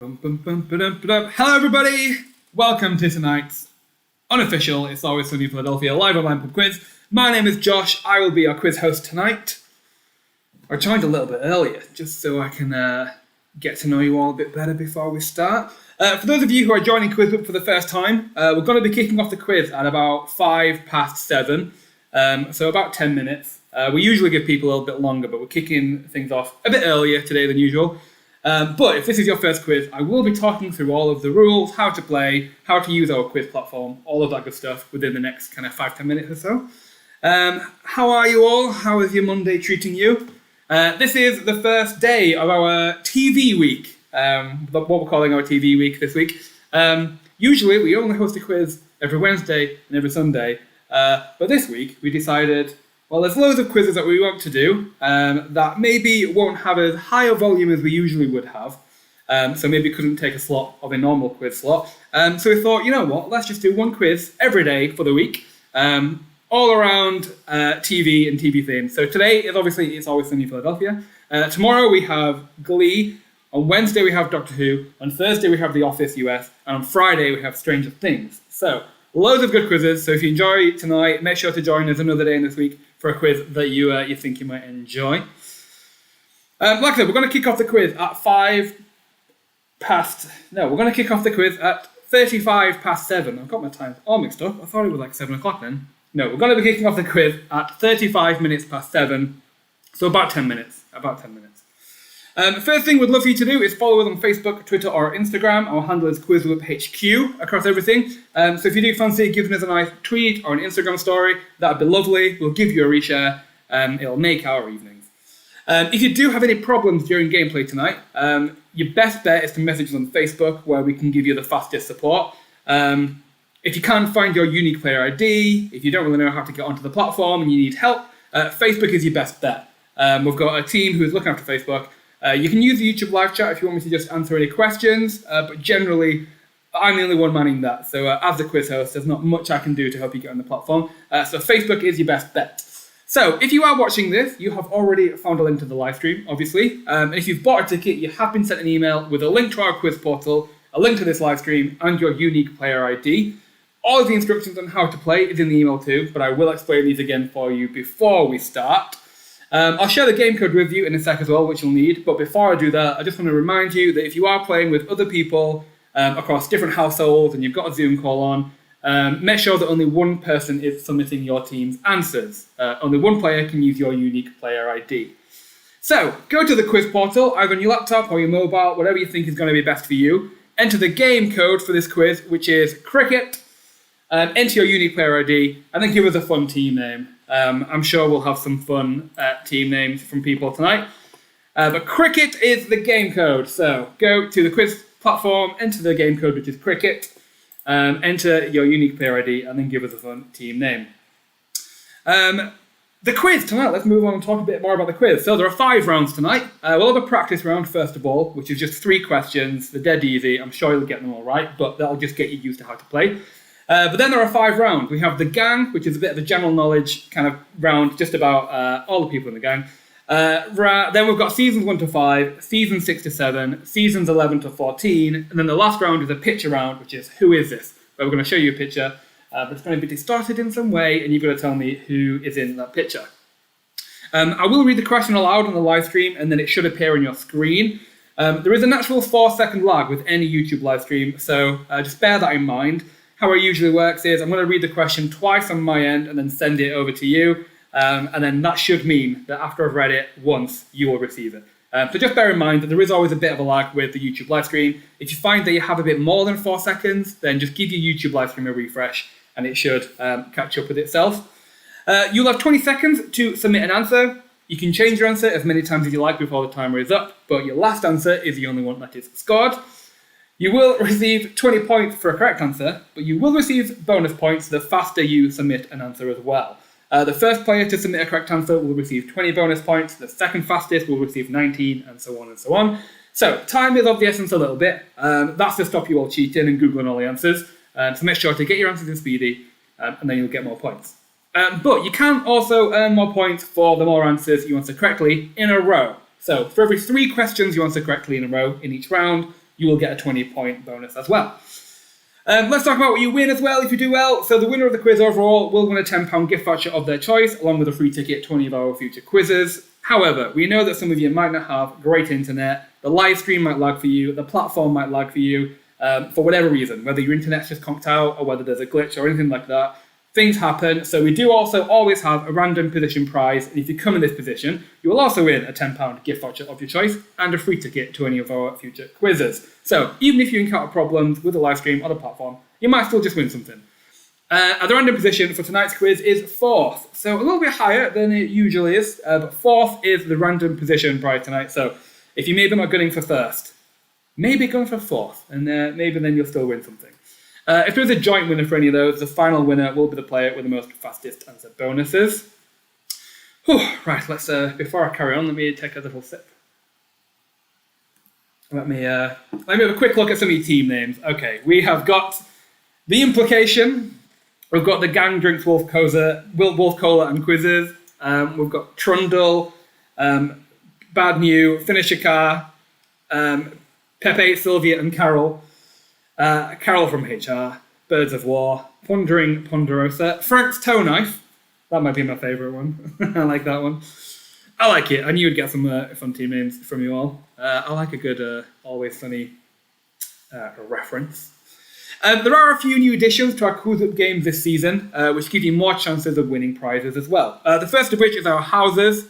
Hello everybody! Welcome to tonight's unofficial It's Always Sunny in Philadelphia live online pub quiz. My name is Josh, I will be your quiz host tonight. I joined a little bit earlier, just so I can get to know you all a bit better before we start. For those of you who are joining QuizWhip for the first time, we're going to be kicking off the quiz at about 7:05, so about 10 minutes. We usually give people a little bit longer, but we're kicking things off a bit earlier today than usual. But if this is your first quiz, I will be talking through all of the rules, how to play, how to use our quiz platform, all of that good stuff within the next kind of 5-10 minutes or so. How are you all? How is your Monday treating you? This is the first day of our TV week, what we're calling our TV week this week. Usually we only host a quiz every Wednesday and every Sunday, but this week we decided, well, there's loads of quizzes that we want to do that maybe won't have as high a volume as we usually would have, so maybe couldn't take a slot of a normal quiz slot. So we thought, you know what, let's just do one quiz every day for the week, all around TV and TV themes. So today is obviously It's Always Sunny in Philadelphia. Tomorrow we have Glee. On Wednesday we have Doctor Who. On Thursday we have The Office US. And on Friday we have Stranger Things. So loads of good quizzes. So if you enjoy tonight, make sure to join us another day in this week for a quiz that you think you might enjoy. Like I said, we're going to kick off the quiz at 35 past 7. I've got my times all mixed up. I thought it was like 7 o'clock then. No, we're going to be kicking off the quiz at 35 minutes past 7. So about 10 minutes. First thing we'd love for you to do is follow us on Facebook, Twitter or Instagram. Our handle is QuizWhip HQ across everything. So if you do fancy giving us a nice tweet or an Instagram story, that'd be lovely. We'll give you a reshare. It'll make our evenings. If you do have any problems during gameplay tonight, your best bet is to message us on Facebook, where we can give you the fastest support. If you can't find your unique player ID, if you don't really know how to get onto the platform and you need help, Facebook is your best bet. We've got a team who is looking after Facebook. You can use the YouTube live chat if you want me to just answer any questions, but generally, I'm the only one manning that. So as the quiz host, there's not much I can do to help you get on the platform. So Facebook is your best bet. So if you are watching this, you have already found a link to the live stream, obviously. And if you've bought a ticket, you have been sent an email with a link to our quiz portal, a link to this live stream, and your unique player ID. All of the instructions on how to play is in the email too, but I will explain these again for you before we start. I'll share the game code with you in a sec as well, which you'll need. But before I do that, I just want to remind you that if you are playing with other people across different households and you've got a Zoom call on, make sure that only one person is submitting your team's answers. Only one player can use your unique player ID. So go to the quiz portal, either on your laptop or your mobile, whatever you think is going to be best for you. Enter the game code for this quiz, which is cricket. Enter your unique player ID, and then give us a fun team name. I'm sure we'll have some fun team names from people tonight. But cricket is the game code. So go to the quiz platform, enter the game code, which is cricket, enter your unique player ID, and then give us a fun team name. The quiz tonight, let's move on and talk a bit more about the quiz. So there are 5 rounds tonight. We'll have a practice round first of all, which is just 3 questions. They're dead easy. I'm sure you'll get them all right, but that'll just get you used to how to play. But then there are 5 rounds. We have the gang, which is a bit of a general knowledge kind of round, just about all the people in the gang. Then we've got seasons 1 to 5, seasons 6 to 7, seasons 11 to 14, and then the last round is a picture round, which is Who Is This? Where we're going to show you a picture, but it's going to be distorted in some way, and you've got to tell me who is in that picture. I will read the question aloud on the live stream, and then it should appear on your screen. There is a natural 4-second lag with any YouTube live stream, so just bear that in mind. How it usually works is I'm going to read the question twice on my end and then send it over to you. And then that should mean that after I've read it once, you will receive it. So just bear in mind that there is always a bit of a lag with the YouTube live stream. If you find that you have a bit more than 4 seconds, then just give your YouTube live stream a refresh and it should catch up with itself. You'll have 20 seconds to submit an answer. You can change your answer as many times as you like before the timer is up, but your last answer is the only one that is scored. You will receive 20 points for a correct answer, but you will receive bonus points the faster you submit an answer as well. The first player to submit a correct answer will receive 20 bonus points, the second fastest will receive 19, and so on and so on. So, time is of the essence a little bit. That's to stop you all cheating and Googling all the answers. So make sure to get your answers in speedy, and then you'll get more points. But you can also earn more points for the more answers you answer correctly in a row. So, for every 3 questions you answer correctly in a row in each round, you will get a 20-point bonus as well. Let's talk about what you win as well if you do well. So the winner of the quiz overall will win a £10 gift voucher of their choice, along with a free ticket to any of our future quizzes. However, we know that some of you might not have great internet, the live stream might lag for you, the platform might lag for you, for whatever reason, whether your internet's just conked out or whether there's a glitch or anything like that. Things happen, so we do also always have a random position prize, and if you come in this position, you will also win a £10 gift voucher of your choice and a free ticket to any of our future quizzes. So even if you encounter problems with the live stream or the platform, you might still just win something. The random position for tonight's quiz is 4th, so a little bit higher than it usually is, but 4th is the random position prize tonight, so if you're maybe not gunning for 1st, maybe going for 4th, and maybe then you'll still win something. If there's a joint winner for any of those, the final winner will be the player with the most fastest answer bonuses. Whew, right, let's before I carry on, let me take a little sip. Let me have a quick look at some of your team names. Okay, we have got The Implication, we've got The Gang Drinks Wolf Cola and Quizzes, we've got Trundle, Bad New, Finish a Car, Pepe, Sylvia and Carol, Carol from HR, Birds of War, Pondering Ponderosa, Frank's Toe Knife, that might be my favourite one, I like that one. I like it, I knew you'd get some fun team names from you all. I like a good Always Sunny reference. There are a few new additions to our QuizWhip games this season, which give you more chances of winning prizes as well. The first of which is our houses,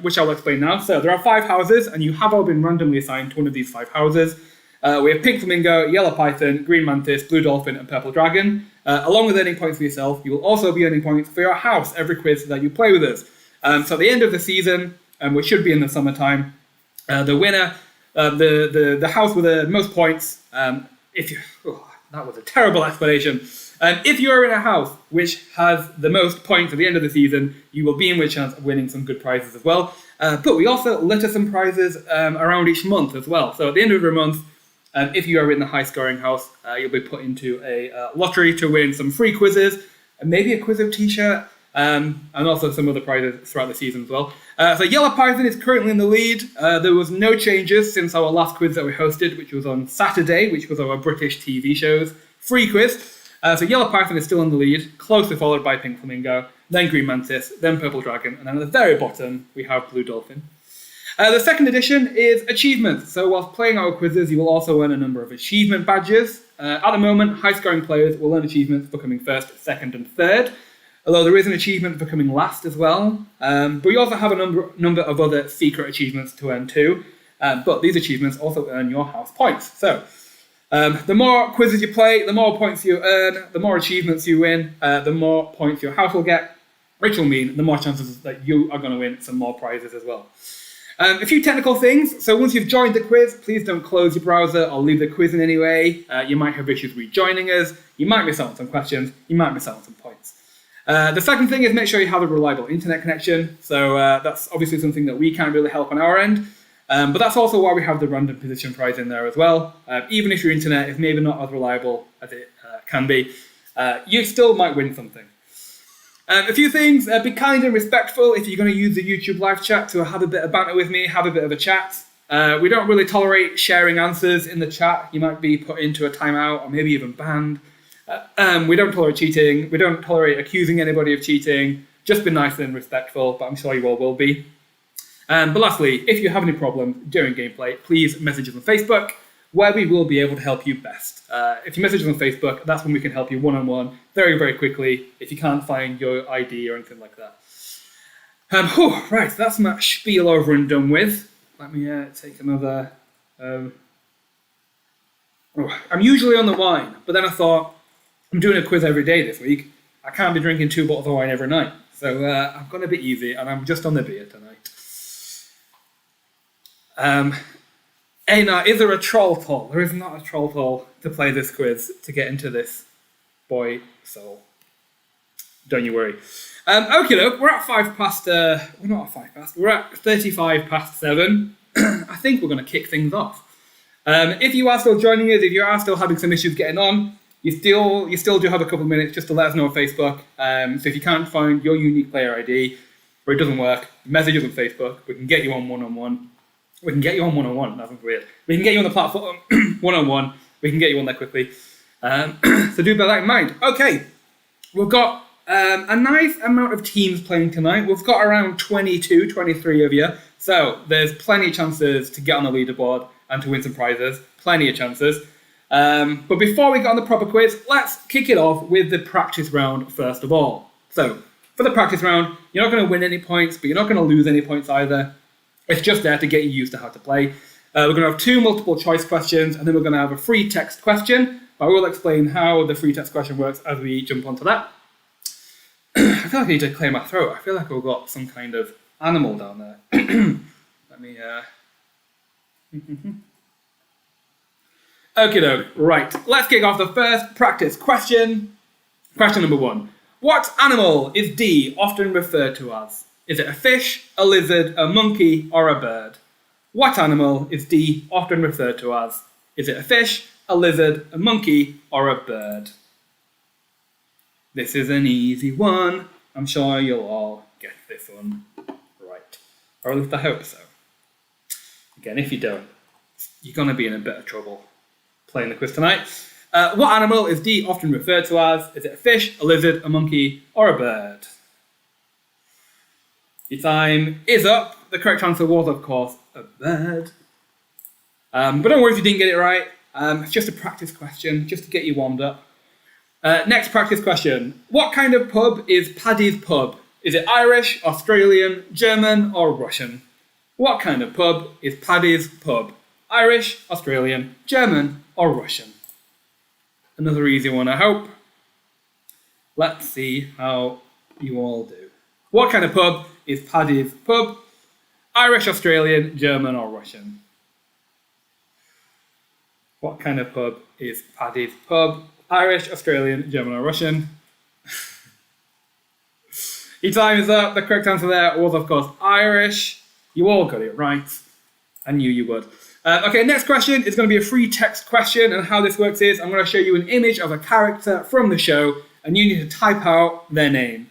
which I'll explain now. So there are 5 houses, and you have all been randomly assigned to one of these 5 houses. We have Pink Flamingo, Yellow Python, Green Mantis, Blue Dolphin, and Purple Dragon. Along with earning points for yourself, you will also be earning points for your house every quiz that you play with us. So at the end of the season, which should be in the summertime, the winner, the house with the most points, that was a terrible explanation. If you're in a house which has the most points at the end of the season, you will be in with a chance of winning some good prizes as well. But we also litter some prizes around each month as well. So at the end of every month, if you are in the high-scoring house, you'll be put into a lottery to win some free quizzes, and maybe a QuizWhip t-shirt, and also some other prizes throughout the season as well. So Yellow Python is currently in the lead. There was no changes since our last quiz that we hosted, which was on Saturday, which was our British TV show's free quiz. So Yellow Python is still in the lead, closely followed by Pink Flamingo, then Green Mantis, then Purple Dragon, and then at the very bottom, we have Blue Dolphin. The second edition is achievements. So whilst playing our quizzes, you will also earn a number of achievement badges. At the moment, high-scoring players will earn achievements for coming first, second, and third, although there is an achievement for coming last as well. But we also have a number of other secret achievements to earn too. But these achievements also earn your house points. So the more quizzes you play, the more points you earn, the more achievements you win, the more points your house will get, which will mean the more chances that you are going to win some more prizes as well. A few technical things. So once you've joined the quiz, please don't close your browser or leave the quiz in any way. You might have issues rejoining us. You might miss out on some questions. You might miss out on some points. The second thing is make sure you have a reliable internet connection. So that's obviously something that we can't really help on our end. But that's also why we have the random position prize in there as well. Even if your internet is maybe not as reliable as it can be, you still might win something. A few things, be kind and respectful if you're going to use the YouTube live chat to have a bit of banter with me, have a bit of a chat. We don't really tolerate sharing answers in the chat. You might be put into a timeout or maybe even banned. We don't tolerate cheating. We don't tolerate accusing anybody of cheating. Just be nice and respectful, but I'm sure you all will be. But lastly, if you have any problems during gameplay, please message us on Facebook, where we will be able to help you best. If you message us on Facebook, that's when we can help you one-on-one very, very quickly if you can't find your ID or anything like that. Right, that's my spiel over and done with. Let me take another... I'm usually on the wine, but then I thought, I'm doing a quiz every day this week. I can't be drinking 2 bottles of wine every night. So I've gone a bit easy, and I'm just on the beer tonight. Einar, is there a troll toll? There is not a troll toll to play this quiz to get into this boy soul. Don't you worry. Okay, look, we're at 5 past. We're not at 5 past. We're at 35 past 7. I think we're going to kick things off. If you are still joining us, if you are still having some issues getting on, you still do have a couple of minutes just to let us know on Facebook. So if you can't find your unique player ID or it doesn't work, message us on Facebook. We can get you on one-on-one. We can get you on one-on-one. That's weird. We can get you on the platform one-on-one. We can get you on there quickly. So do bear that in mind. Okay, we've got a nice amount of teams playing tonight. We've got around 22, 23 of you. So there's plenty of chances to get on the leaderboard and to win some prizes. Plenty of chances. But before we get on the proper quiz, let's kick it off with the practice round first of all. So for the practice round, you're not going to win any points, but you're not going to lose any points either. It's just there to get you used to how to play. We're going to have 2 multiple choice questions, and then we're going to have a free text question. I will explain how the free text question works as we jump onto that. I feel like I need to clear my throat. I feel like I've got some kind of animal down there. Let me... Okie doke. Right, let's kick off the first practice question. Question number 1. What animal is D often referred to as? Is it a fish, a lizard, a monkey, or a bird? What animal is D often referred to as? Is it a fish, a lizard, a monkey, or a bird? This is an easy one. I'm sure you'll all get this one right. Or at least I hope so. Again, if you don't, you're going to be in a bit of trouble playing the quiz tonight. What animal is D often referred to as? Is it a fish, a lizard, a monkey, or a bird? Your time is up. The correct answer was, of course, a bird. But don't worry if you didn't get it right. It's just a practice question, just to get you warmed up. Next practice question. What kind of pub is Paddy's Pub? Is it Irish, Australian, German, or Russian? What kind of pub is Paddy's Pub? Irish, Australian, German, or Russian? Another easy one, I hope. Let's see how you all do. What kind of pub is Paddy's Pub? Irish, Australian, German, or Russian? What kind of pub is Paddy's Pub? Irish, Australian, German, or Russian? Your time is up. The correct answer there was, of course, Irish. You all got it right. I knew you would. Okay, next question is going to be a free text question, and how this works is I'm going to show you an image of a character from the show, and you need to type out their name.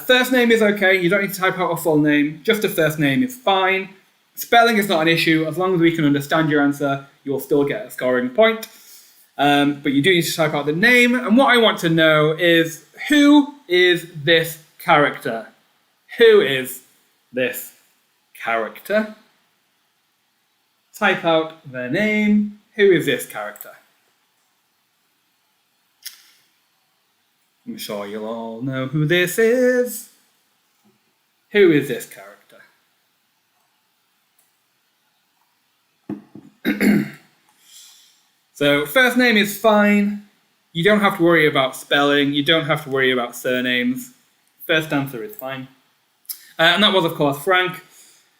First name is okay, you don't need to type out a full name, just a first name is fine. Spelling is not an issue, as long as we can understand your answer, you'll still get a scoring point. But you do need to type out the name, and what I want to know is, who is this character? Who is this character? Type out their name. Who is this character? I'm sure you'll all know who this is. Who is this character? So, first name is fine. You don't have to worry about spelling. You don't have to worry about surnames. First answer is fine. And that was, of course, Frank.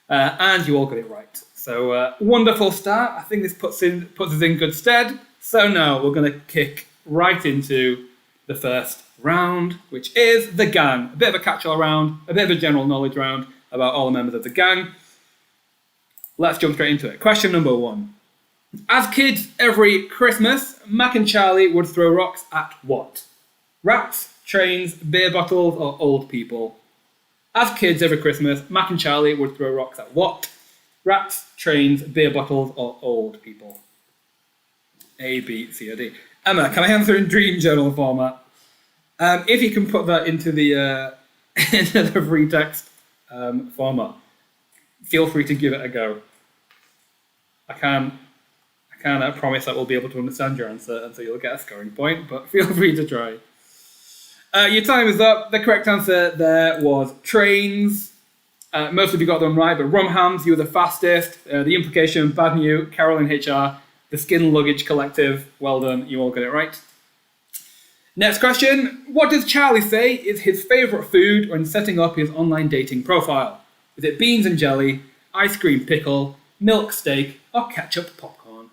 And you all got it right. So, wonderful start. I think this puts us in good stead. So now we're going to kick right into the first round, which is the gang. A bit of a catch-all round, a bit of a general knowledge round about all the members of the gang. Let's jump straight into it. Question number 1. As kids, every Christmas, Mac and Charlie would throw rocks at what? Rats, trains, beer bottles, or old people? As kids, every Christmas, Mac and Charlie would throw rocks at what? Rats, trains, beer bottles, or old people? A, B, C, or D. Emma, can I answer in dream journal format? If you can put that into the into the free text format, feel free to give it a go. I can't promise that we'll be able to understand your answer, and so you'll get a scoring point, but feel free to try. Your time is up. The correct answer there was trains. Most of you got them right, but Rumhams, you were the fastest. The implication, bad news, Carol in HR, the Skin Luggage Collective, well done, you all got it right. Next question, what does Charlie say is his favourite food when setting up his online dating profile? Is it beans and jelly, ice cream pickle, milk steak, or ketchup popcorn?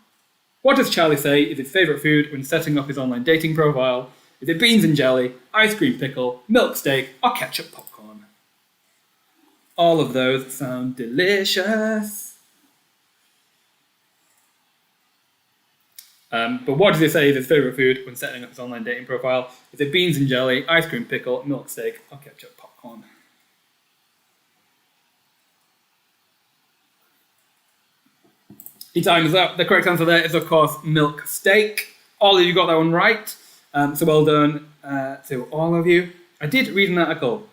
What does Charlie say is his favourite food when setting up his online dating profile? Is it beans and jelly, ice cream pickle, milk steak, or ketchup popcorn? All of those sound delicious. But what does he say is his favourite food when setting up his online dating profile? Is it beans and jelly, ice cream pickle, milk steak, or ketchup popcorn? Your time is up. The correct answer there is, of course, milk steak. All of you got that one right. So well done to all of you. I did read an article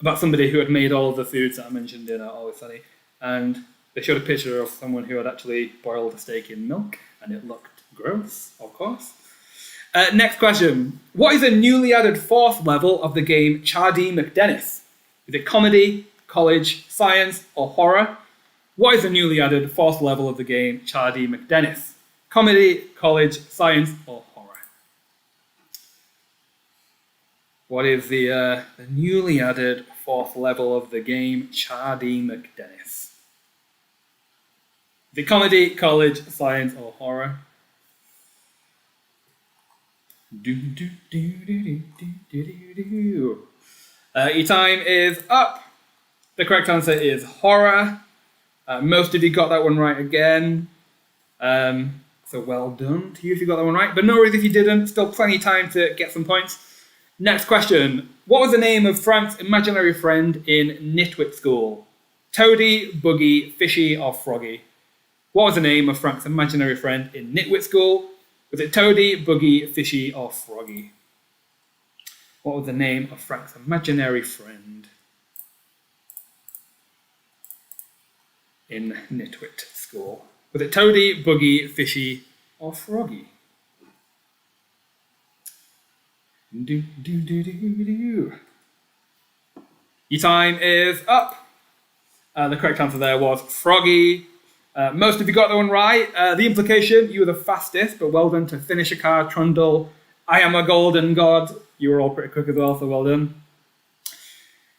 about somebody who had made all of the foods that I mentioned in Always Sunny, and they showed a picture of someone who had actually boiled a steak in milk, and it looked gross, of course. Next question. What is a newly added fourth level of the game Chardy McDennis? Is it comedy, college, science, or horror? What is the newly added fourth level of the game Chardy McDennis? Comedy, college, science, or horror? What is the newly added fourth level of the game Chardy McDennis? Is it comedy, college, science, or horror? Your time is up. The correct answer is horror. Most of you got that one right again. So well done to you if you got that one right. But no worries if you didn't. Still plenty of time to get some points. Next question. What was the name of Frank's imaginary friend in Nitwit School? Toady, Buggy, Fishy, or Froggy? What was the name of Frank's imaginary friend in Nitwit School? Was it Toady, Buggy, Fishy, or Froggy? What was the name of Frank's imaginary friend in Nitwit School? Was it Toady, Buggy, Fishy, or Froggy? Your time is up. The correct answer there was Froggy. Most of you got that one right. The implication, you were the fastest, but well done to Finish a Car, Trundle, I Am a Golden God. You were all pretty quick as well, so well done.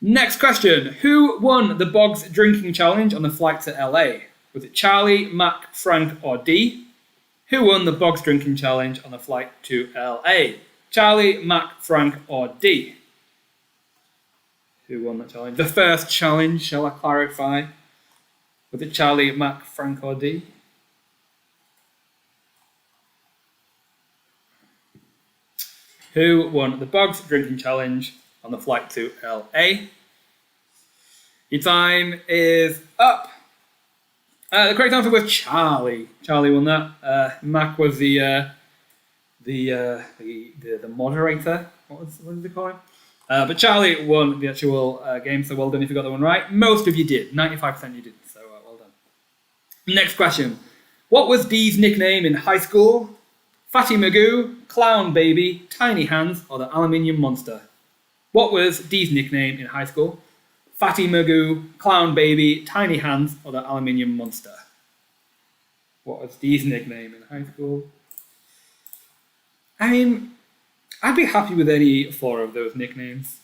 Next question. Who won the Boggs Drinking Challenge on the flight to LA? Was it Charlie, Mac, Frank, or D? Who won the Boggs Drinking Challenge on the flight to LA? Charlie, Mac, Frank, or D? Who won that challenge? The first challenge, shall I clarify? Was it Charlie, Mac, Frank, or D? Who won the Boggs Drinking Challenge on the flight to LA? Your time is up. The correct answer was Charlie. Charlie won that. Mac was the moderator. What did they call him? But Charlie won the actual game, so well done if you got that one right. Most of you did. 95% you did, so well done. Next question. What was Dee's nickname in high school? Fatty Magoo, Clown Baby, Tiny Hands, or the Aluminium Monster? What was Dee's nickname in high school? Fatty Magoo, Clown Baby, Tiny Hands, or the Aluminium Monster? What was Dee's nickname in high school? I mean, I'd be happy with any four of those nicknames.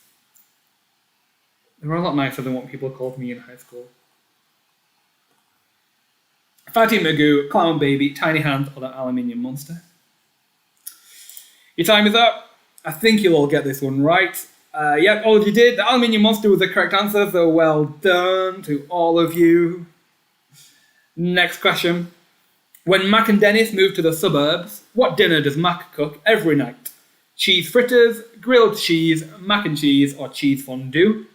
They were a lot nicer than what people called me in high school. Fatty Magoo, Clown Baby, Tiny Hands, or the Aluminium Monster? Your time is up. I think you'll all get this one right. Yep, all of you did. The Aluminium Monster was the correct answer, so well done to all of you. Next question. When Mac and Dennis moved to the suburbs, what dinner does Mac cook every night? Cheese fritters, grilled cheese, mac and cheese, or cheese fondue?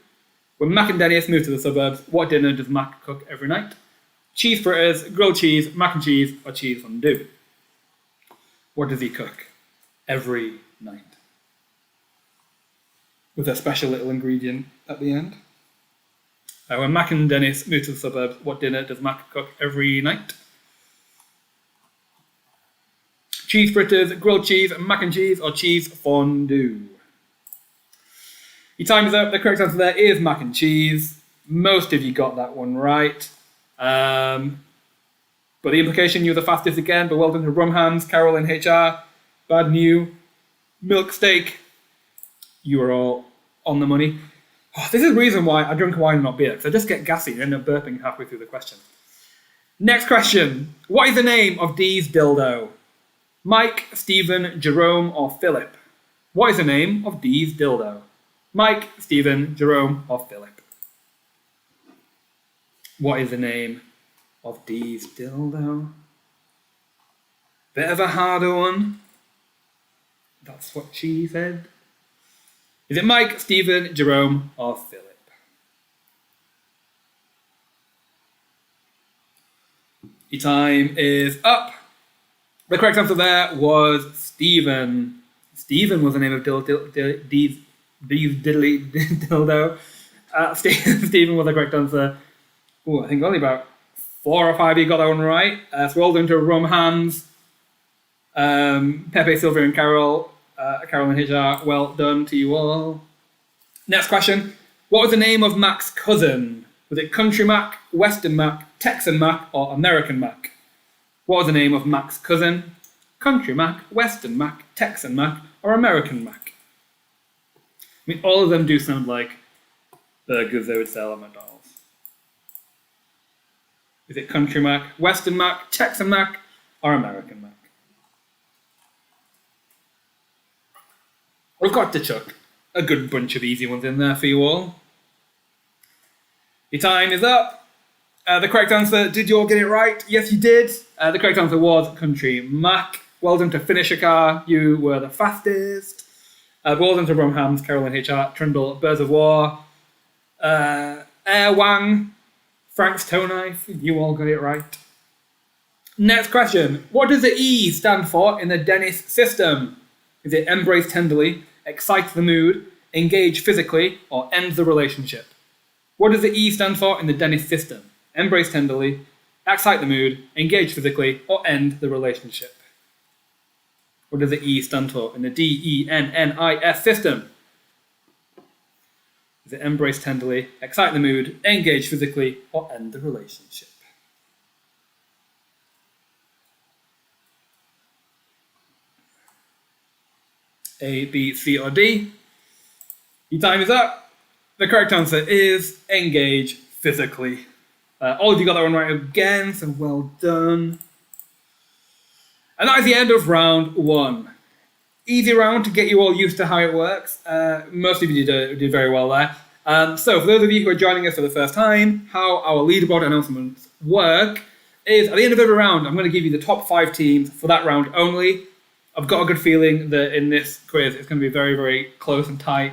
When Mac and Dennis moved to the suburbs, what dinner does Mac cook every night? Cheese fritters, grilled cheese, mac and cheese, or cheese fondue? What does he cook every night? With a special little ingredient at the end. When Mac and Dennis moved to the suburbs, what dinner does Mac cook every night? Cheese fritters, grilled cheese, mac and cheese, or cheese fondue? Your time is up. The correct answer there is mac and cheese. Most of you got that one right. But the implication, you were the fastest again, but well done to Rumhams, Carol in HR, Bad New, Milk Steak. You were all on the money. Oh, this is the reason why I drink wine and not beer, because I just get gassy and end up burping halfway through the question. Next question. What is the name of Dee's dildo? Mike, Stephen, Jerome, or Philip? What is the name of Dee's dildo? Mike, Stephen, Jerome, or Philip? What is the name of Dee's dildo? Bit of a harder one. That's what she said. Is it Mike, Stephen, Jerome, or Philip? Your time is up. The correct answer there was Stephen. Stephen was the name of these diddly dildo. Stephen was the correct answer. Oh, I think only about 4 or 5 of you got that one right. So well done to Rum Hands, Pepe, Sylvia, and Carol. Carol and Hijar, well done to you all. Next question. What was the name of Mac's cousin? Was it Country Mac, Western Mac, Texan Mac, or American Mac? What was the name of Mac's cousin? Country Mac, Western Mac, Texan Mac, or American Mac? I mean, all of them do sound like burgers they would sell at McDonald's. Is it Country Mac, Western Mac, Texan Mac, or American Mac? We've got to chuck a good bunch of easy ones in there for you all. Your time is up. The correct answer, did you all get it right? Yes, you did. The correct answer was Country Mac. Well done to Finish a Car. You were the fastest. Well done to Bromhams, Carol and HR, Trundle, Birds of War, Air Wang, Frank's Toe Knife. You all got it right. Next question. What does the E stand for in the Dennis system? Is it embrace tenderly, excite the mood, engage physically, or end the relationship? What does the E stand for in the Dennis system? Embrace tenderly, excite the mood, engage physically, or end the relationship? What does the E stand for in the DENNIS system? Is it embrace tenderly, excite the mood, engage physically, or end the relationship? A, B, C, or D? Your time is up. The correct answer is engage physically. All of you got that one right again, so well done. And that is the end of round 1. Easy round to get you all used to how it works. Most of you did very well there. So for those of you who are joining us for the first time, how our leaderboard announcements work is at the end of every round, I'm going to give you the top 5 teams for that round only. I've got a good feeling that in this quiz it's going to be very, very close and tight.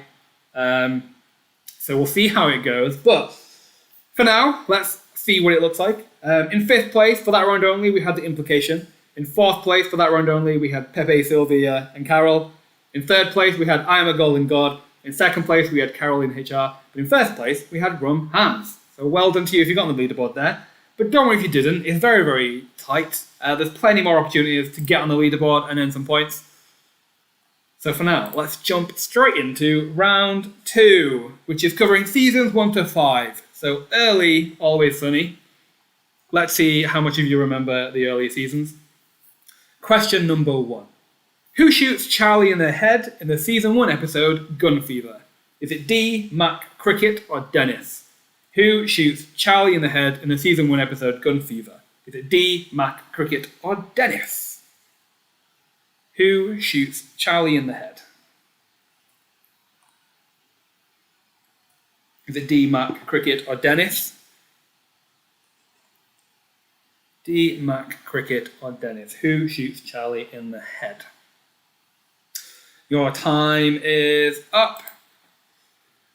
So we'll see how it goes. But for now, let's see what it looks like. In 5th place, for that round only, we had the implication. In 4th place, for that round only, we had Pepe, Sylvia, and Carol. In 3rd place, we had I Am a Golden God. In 2nd place, we had Carol in HR. But in 1st place, we had Rum Hands. So well done to you if you got on the leaderboard there. But don't worry if you didn't. It's very, very tight. There's plenty more opportunities to get on the leaderboard and earn some points. So for now, let's jump straight into round 2, which is covering seasons 1 to 5. So early, always sunny. Let's see how much of you remember the early seasons. Question number 1. Who shoots Charlie in the head in the season 1 episode Gun Fever? Is it D, Mac, Cricket, or Dennis? Who shoots Charlie in the head in the season 1 episode Gun Fever? Is it D, Mac, Cricket, or Dennis? Who shoots Charlie in the head? Is it D, Mac, Cricket, or Dennis? D, Mac, Cricket, or Dennis? Who shoots Charlie in the head? Your time is up.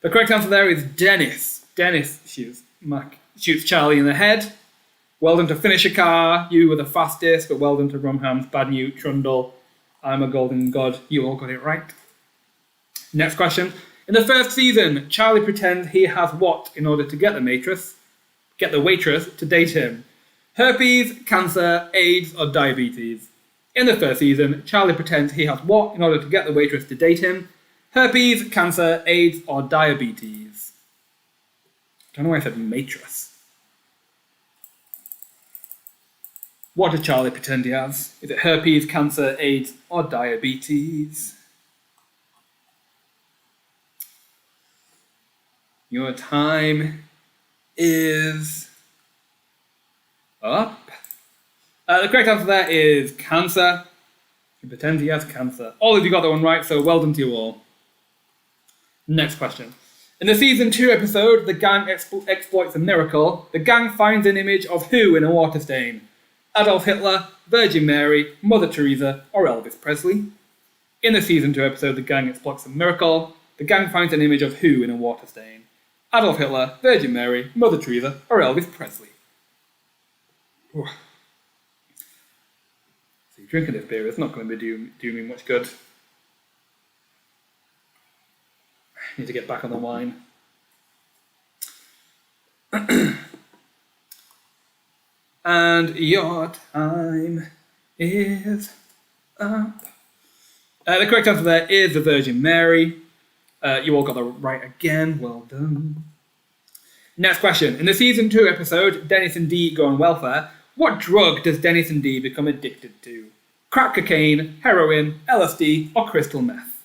The correct answer there is Dennis. Dennis shoots Charlie in the head. Well done to Finish a Car. You were the fastest, but well done to Rumhams, Bad Newt, Trundle, I'm a Golden God. You all got it right. Next question. In the 1st season, Charlie pretends he has what in order to get the waitress to date him? Herpes, cancer, AIDS, or diabetes? In the 1st season, Charlie pretends he has what in order to get the waitress to date him? Herpes, cancer, AIDS, or diabetes? I don't know why I said mattress. What does Charlie pretend he has? Is it herpes, cancer, AIDS, or diabetes? Your time is up. The correct answer there is cancer. He pretends he has cancer. All of you got that one right, so well done to you all. Next question. In the season 2 episode, The Gang Exploits a Miracle, the gang finds an image of who in a water stain? Adolf Hitler, Virgin Mary, Mother Teresa, or Elvis Presley? In the season 2 episode, The Gang Exploits a Miracle, the gang finds an image of who in a water stain? Adolf Hitler, Virgin Mary, Mother Teresa, or Elvis Presley? Ooh. drinking this beer, it's not going to be do me much good. Need to get back on the wine. And your time is up. The correct answer there is the Virgin Mary. You all got that right again. Well done. Next question. In the season 2 episode, Dennis and Dee go on welfare, what drug does Dennis and Dee become addicted to? Crack cocaine, heroin, LSD, or crystal meth?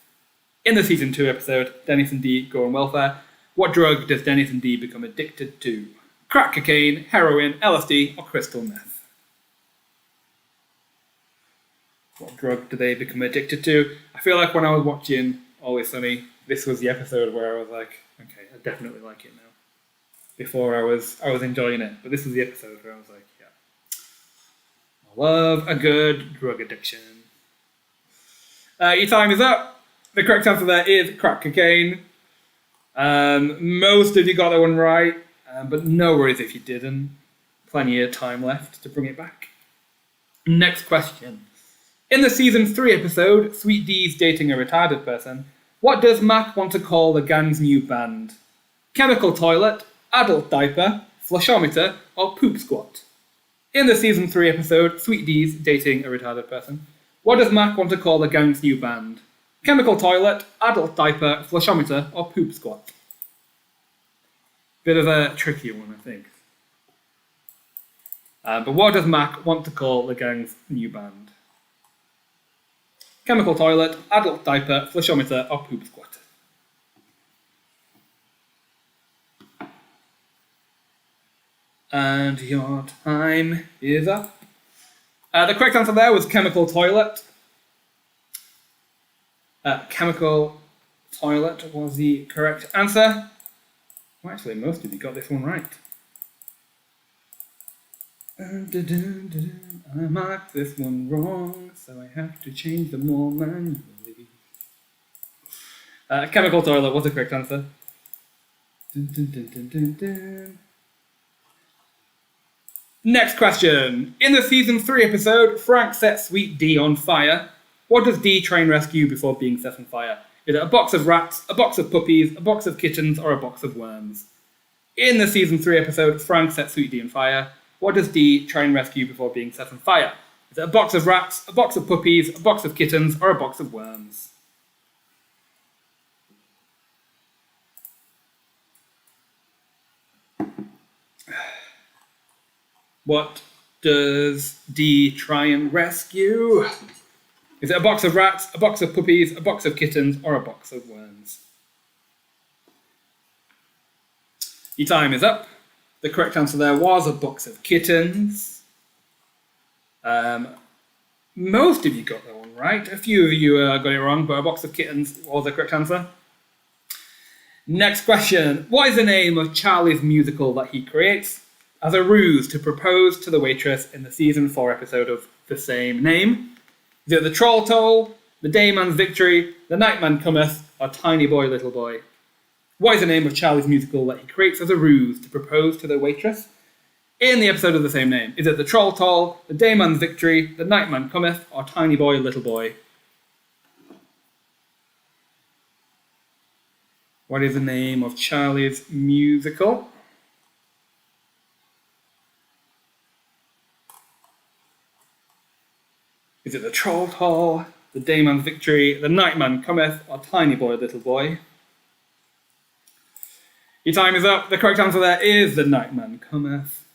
In the season 2 episode, Dennis and Dee go on welfare, what drug does Dennis and Dee become addicted to? Crack cocaine, heroin, LSD, or crystal meth? What drug do they become addicted to? I feel like when I was watching Always Sunny, this was the episode where I was like, okay, I definitely like it now. Before I was enjoying it, but this was the episode where I was like, yeah, I love a good drug addiction. Your time is up. The correct answer there is crack cocaine. Most of you got that one right, but no worries if you didn't. Plenty of time left to bring it back. Next question. In the season 3 episode, Sweet Dee's dating a retarded person, what does Mac want to call the gang's new band? Chemical toilet, adult diaper, flushometer, or poop squat? In the season 3 episode, Sweet Dee's dating a retarded person, what does Mac want to call the gang's new band? Chemical toilet, adult diaper, flushometer, or poop squat? Bit of a tricky one, I think. But what does Mac want to call the gang's new band? Chemical toilet, adult diaper, flushometer, or poop squat? And your time is up. The correct answer there was chemical toilet. Chemical toilet was the correct answer. Well, actually, most of you got this one right. I marked this one wrong, so I have to change them all manually. Chemical toilet was the correct answer. Next question. In the season 3 episode, Frank sets Sweet Dee on fire. What does Dee try and rescue before being set on fire? Is it a box of rats, a box of puppies, a box of kittens, or a box of worms? In the season 3 episode, Frank sets Sweet Dee on fire. What does Dee try and rescue before being set on fire? Is it a box of rats, a box of puppies, a box of kittens, or a box of worms? What does Dee try and rescue? Is it a box of rats, a box of puppies, a box of kittens, or a box of worms? Your time is up. The correct answer there was a box of kittens. Most of you got that one right. A few of you got it wrong, but a box of kittens was the correct answer. Next question. What is the name of Charlie's musical that he creates as a ruse to propose to the waitress in the season 4 episode of the same name? Is it the Troll Toll, the Dayman's Victory, the Nightman Cometh, or Tiny Boy Little Boy? What is the name of Charlie's musical that he creates as a ruse to propose to the waitress in the episode of the same name? Is it the Troll Toll, the Dayman's Victory, the Nightman Cometh, or Tiny Boy Little Boy? What is the name of Charlie's musical? Is it the Troll Toll, the Dayman's Victory, the Nightman Cometh, or Tiny Boy Little Boy? Your time is up. The correct answer there is the Nightman Cometh.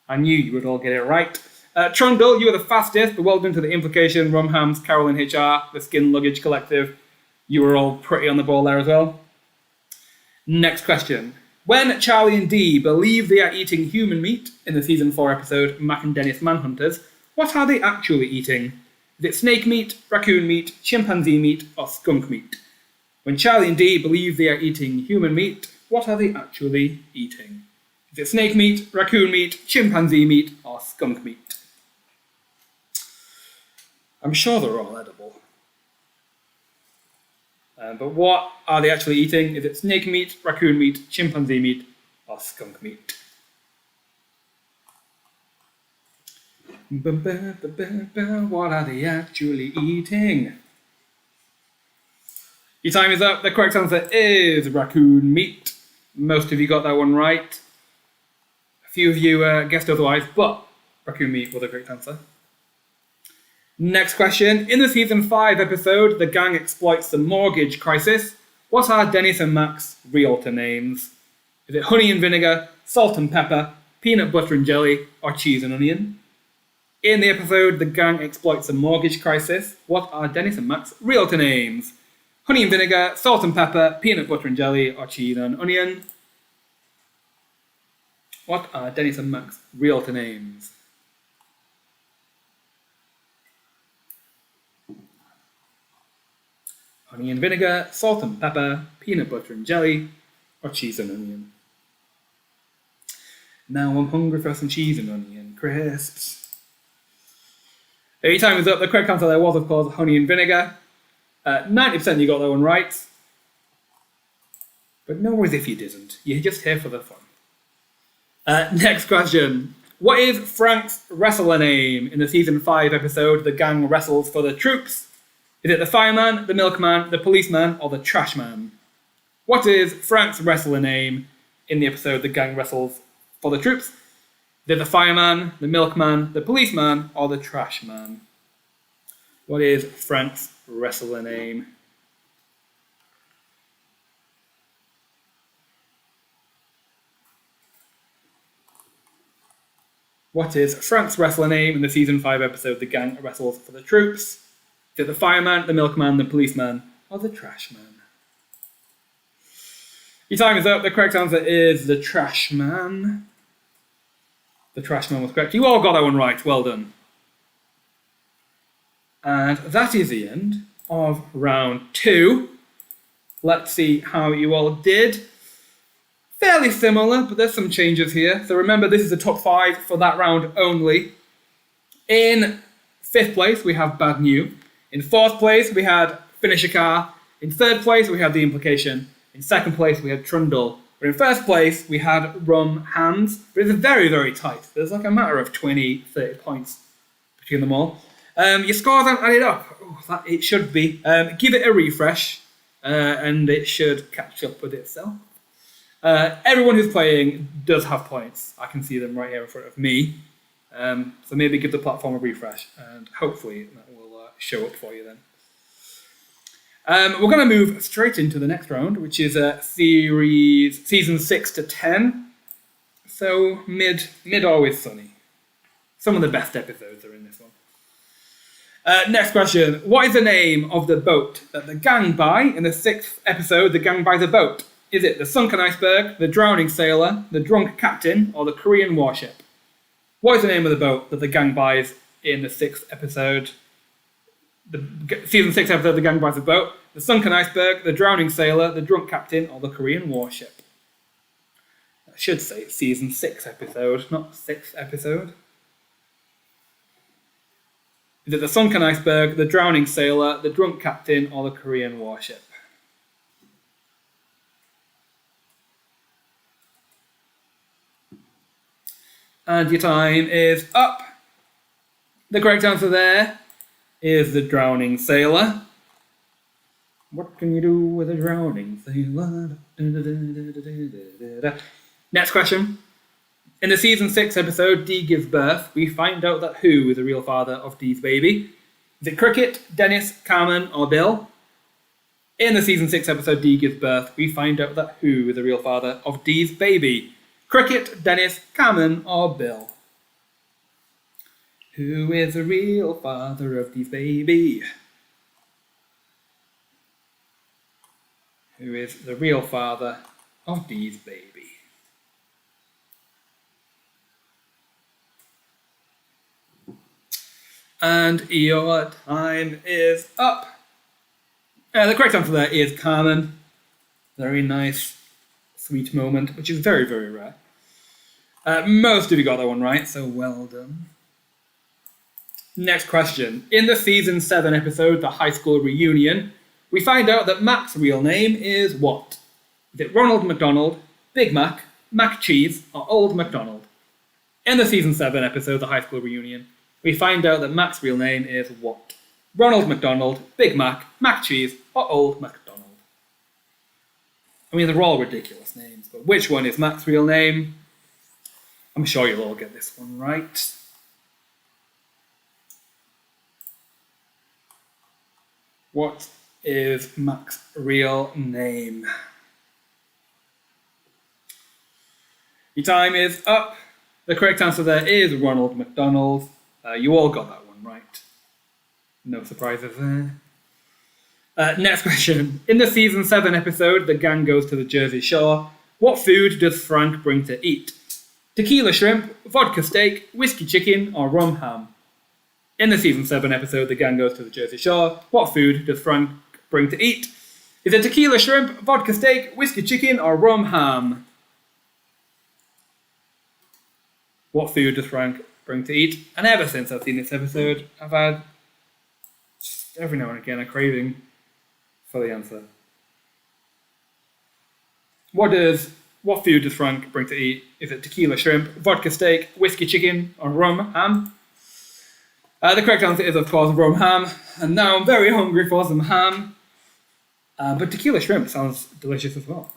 I knew you would all get it right. Trundle, you were the fastest, but well done to the Implication, Rumhams, Carolyn HR, the Skin Luggage Collective. You were all pretty on the ball there as well. Next question. When Charlie and Dee believe they are eating human meat in the season 4 episode Mac and Dennis Manhunters, what are they actually eating? Is it snake meat, raccoon meat, chimpanzee meat, or skunk meat? When Charlie and Dee believe they are eating human meat, what are they actually eating? Is it snake meat, raccoon meat, chimpanzee meat, or skunk meat? I'm sure they're all edible. But what are they actually eating? Is it snake meat, raccoon meat, chimpanzee meat, or skunk meat? What are they actually eating? Your time is up. The correct answer is raccoon meat. Most of you got that one right. A few of you guessed otherwise, but raccoon meat was a correct answer. Next question. In the season 5 episode, the gang exploits the mortgage crisis. What are Dennis and Mac's realtor names? Is it honey and vinegar, salt and pepper, peanut butter and jelly, or cheese and onion? In the episode, the gang exploits the mortgage crisis. What are Dennis and Mac's realtor names? Honey and vinegar, salt and pepper, peanut butter and jelly, or cheese and onion? What are Dennis and Mac's realtor names? Honey and vinegar, salt and pepper, peanut butter and jelly, or cheese and onion? Now I'm hungry for some cheese and onion crisps. Your time is up. The correct answer there was, of course, honey and vinegar. 90% you got that one right. But no worries if you didn't. You're just here for the fun. Next question. What is Frank's wrestler name in the season 5 episode The Gang Wrestles for the Troops? Is it the fireman, the milkman, the policeman, or the trash man? What is Frank's wrestler name in the episode The Gang Wrestles for the Troops? Is it the fireman, the milkman, the policeman, or the trash man? What is Frank's wrestler name? What is Frank's wrestler name in the season 5 episode The Gang Wrestles for the Troops? Is it the fireman, the milkman, the policeman, or the trash man? Your time is up. The correct answer is the trash man. The trash man was correct. You all got that one right. Well done. And that is the end of round 2. Let's see how you all did. Fairly similar, but there's some changes here. So remember, this is the top 5 for that round only. In 5th place, we have Bad New. In 4th place, we had Finish a Car. In 3rd place, we had The Implication. In 2nd place, we had Trundle. But in 1st place, we had Rum Hands. But it's very, very tight. There's like a matter of 20, 30 points between them all. Your scores aren't added up. Oh, it should be. Give it a refresh, and it should catch up with itself. Everyone who's playing does have points. I can see them right here in front of me. So maybe give the platform a refresh, and hopefully that will show up for you then. We're going to move straight into the next round, which is season 6 to 10. So mid always sunny. Some of the best episodes are in this one. Next question. What is the name of the boat that the gang buy in the 6th episode, The Gang Buys a Boat? Is it the sunken iceberg, the drowning sailor, the drunk captain, or the Korean warship? What is the name of the boat that the gang buys in the 6th episode? The season 6 episode, The Gang Buys a Boat. The sunken iceberg, the drowning sailor, the drunk captain, or the Korean warship? I should say season 6 episode, not 6th episode. Is it the sunken iceberg, the drowning sailor, the drunk captain, or the Korean warship? And your time is up. The correct answer there is the drowning sailor. What can you do with a drowning sailor? Next question. In the season 6 episode, Dee Gives Birth, we find out that who is the real father of Dee's baby? Is it Cricket, Dennis, Carmen, or Bill? In the season 6 episode, Dee Gives Birth, we find out that who is the real father of Dee's baby? Cricket, Dennis, Carmen, or Bill? Who is the real father of Dee's baby? Who is the real father of Dee's baby? And your time is up. The correct answer there is Carmen. Very nice, sweet moment, which is very, very rare. Most of you got that one right, so well done. Next question. In the season 7 episode, The High School Reunion, we find out that Mac's real name is what? Is it Ronald McDonald, Big Mac, Mac Cheese, or Old MacDonald? In the season 7 episode, The High School Reunion, We find out that Mac's real name is what? Ronald McDonald, Big Mac, Mac Cheese, or Old MacDonald? I mean, they're all ridiculous names, but which one is Mac's real name? I'm sure you'll all get this one right. What is Mac's real name? Your time is up. The correct answer there is Ronald McDonald. You all got that one right. No surprises there. Next question. In the season 7 episode, The Gang Goes to the Jersey Shore, what food does Frank bring to eat? Tequila shrimp, vodka steak, whiskey chicken, or rum ham? In the season 7 episode, The Gang Goes to the Jersey Shore, what food does Frank bring to eat? Is it tequila shrimp, vodka steak, whiskey chicken, or rum ham? What food does Frank bring to eat? And ever since I've seen this episode, I've had just every now and again a craving for the answer. What food does Frank bring to eat? Is it tequila shrimp, vodka steak, whiskey chicken, or rum ham? The correct answer is, of course, rum ham. And now I'm very hungry for some ham. But tequila shrimp sounds delicious as well.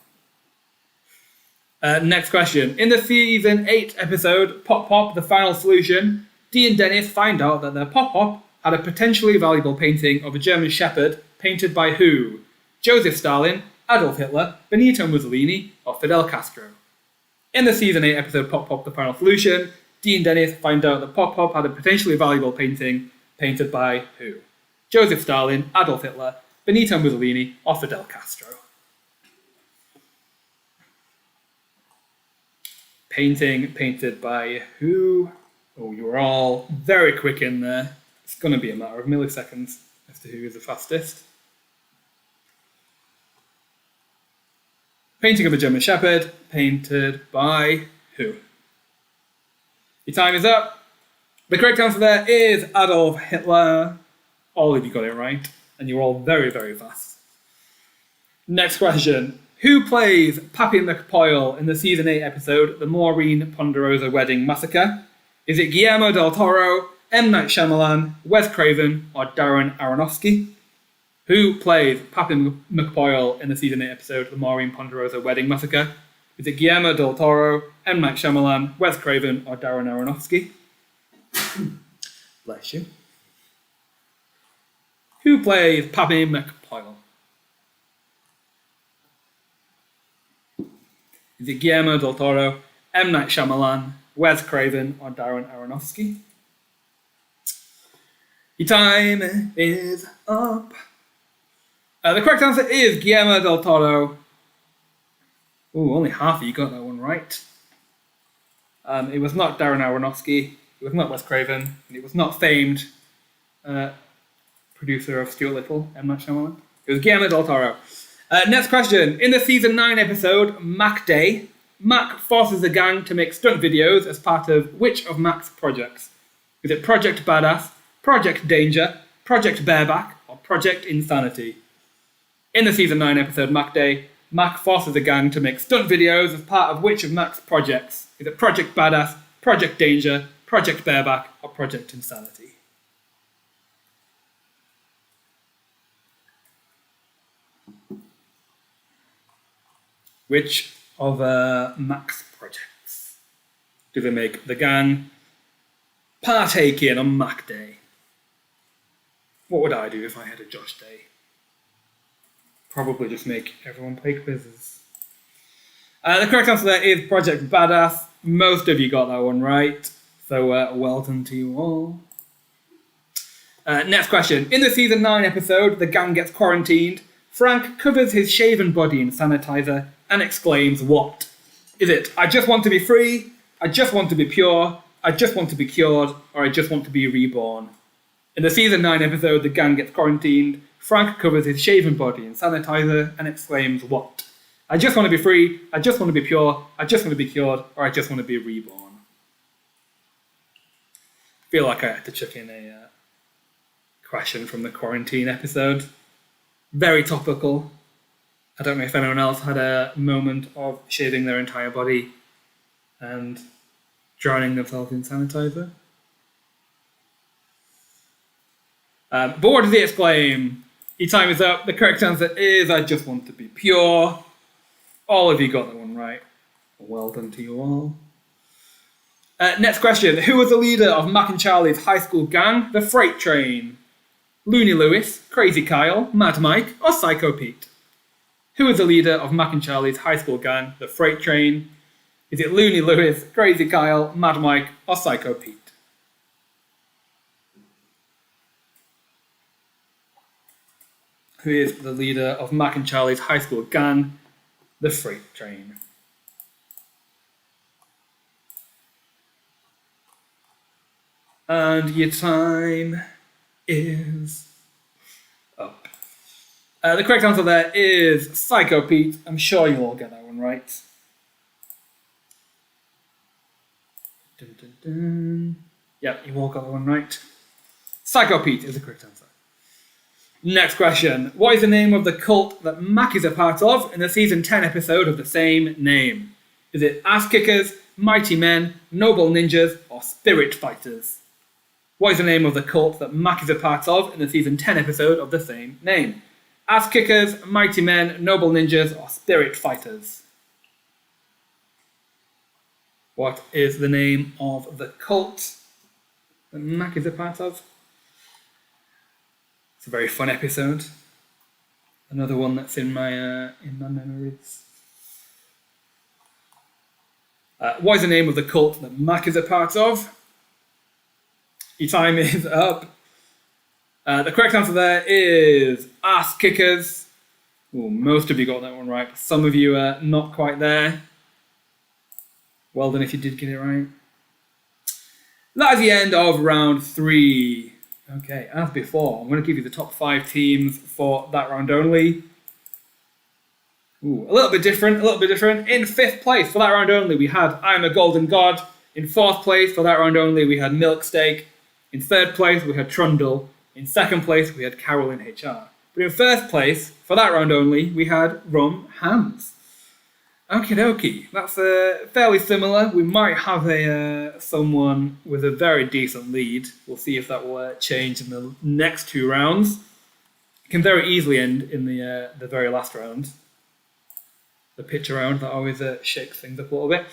Next question. In the season 8 episode, Pop Pop, The Final Solution, Dee and Dennis find out that their Pop Pop had a potentially valuable painting of a German Shepherd painted by who? Joseph Stalin, Adolf Hitler, Benito Mussolini, or Fidel Castro? In the season 8 episode, Pop Pop, The Final Solution, Dee and Dennis find out that Pop Pop had a potentially valuable painting painted by who? Joseph Stalin, Adolf Hitler, Benito Mussolini, or Fidel Castro? Painting painted by who? Oh, you were all very quick in there. It's going to be a matter of milliseconds as to who is the fastest. Painting of a German Shepherd, painted by who? Your time is up. The correct answer there is Adolf Hitler. All of you got it right, and you're all very, very fast. Next question. Who plays Pappy McPoyle in the season 8 episode, The Maureen Ponderosa Wedding Massacre? Is it Guillermo del Toro, M. Night Shyamalan, Wes Craven, or Darren Aronofsky? Who plays Pappy McPoyle in the season 8 episode, The Maureen Ponderosa Wedding Massacre? Is it Guillermo del Toro, M. Night Shyamalan, Wes Craven, or Darren Aronofsky? Bless you. Who plays Pappy McPoyle? Is it Guillermo del Toro, M. Night Shyamalan, Wes Craven, or Darren Aronofsky? Your time is up. The correct answer is Guillermo del Toro. Ooh, only half of you got that one right. It was not Darren Aronofsky, it was not Wes Craven, and it was not famed producer of Stuart Little, M. Night Shyamalan. It was Guillermo del Toro. Next question. In the season 9 episode, Mac Day, Mac forces the gang to make stunt videos as part of which of Mac's projects? Is it Project Badass, Project Danger, Project Bareback, or Project Insanity? In the season 9 episode, Mac Day, Mac forces the gang to make stunt videos as part of which of Mac's projects? Is it Project Badass, Project Danger, Project Bareback, or Project Insanity? Which of Mac's projects do they make the gang partake in on Mac Day? What would I do if I had a Josh Day? Probably just make everyone play quizzes. The correct answer there is Project Badass. Most of you got that one right, so well done to you all. Next question. In the season 9 episode, The Gang Gets Quarantined, Frank covers his shaven body in sanitizer and exclaims what? Is it, I just want to be free, I just want to be pure, I just want to be cured, or I just want to be reborn? In the season 9 episode, The Gang Gets Quarantined, Frank covers his shaven body in sanitizer and exclaims what? I just want to be free, I just want to be pure, I just want to be cured, or I just want to be reborn? I feel like I had to chuck in a question from the quarantine episode. Very topical. I don't know if anyone else had a moment of shaving their entire body and drowning themselves in sanitizer. But what does he exclaim? Your time is up. The correct answer is I just want to be pure. All of you got that one right. Well done to you all. Next question. Who was the leader of Mac and Charlie's high school gang, the Freight Train? Looney Lewis, Crazy Kyle, Mad Mike, or Psycho Pete? Who was the leader of Mac and Charlie's high school gang, the Freight Train? Is it Looney Lewis, Crazy Kyle, Mad Mike, or Psycho Pete? Who is the leader of Mac and Charlie's high school gang, the Freight Train? And your time is up. The correct answer there is Psycho Pete. I'm sure you'll all get that one right. Dun, dun, dun. Yep, you all got that one right. Psycho Pete is the correct answer. Next question. What is the name of the cult that Mac is a part of in the season 10 episode of the same name? Is it Ass Kickers, Mighty Men, Noble Ninjas, or Spirit Fighters? What is the name of the cult that Mac is a part of in the season 10 episode of the same name? Ass Kickers, Mighty Men, Noble Ninjas, or Spirit Fighters? What is the name of the cult that Mac is a part of? It's a very fun episode. Another one that's in my memories. What is the name of the cult that Mac is a part of? Your time is up. The correct answer there is Ass Kickers. Ooh, most of you got that one right. Some of you are not quite there. Well done if you did get it right. That is the end of round 3. Okay, as before, I'm going to give you the top 5 teams for that round only. Ooh, a little bit different. In 5th place for that round only, we had I'm a Golden God. In 4th place for that round only, we had Milk Steak. In 3rd place, we had Trundle. In 2nd place, we had Carol in HR. But in 1st place, for that round only, we had Rum Hams. Okie dokie, that's fairly similar. We might have someone with a very decent lead. We'll see if that will change in the next 2 rounds. It can very easily end in the very last round. The pitch round, that always shakes things up a little bit.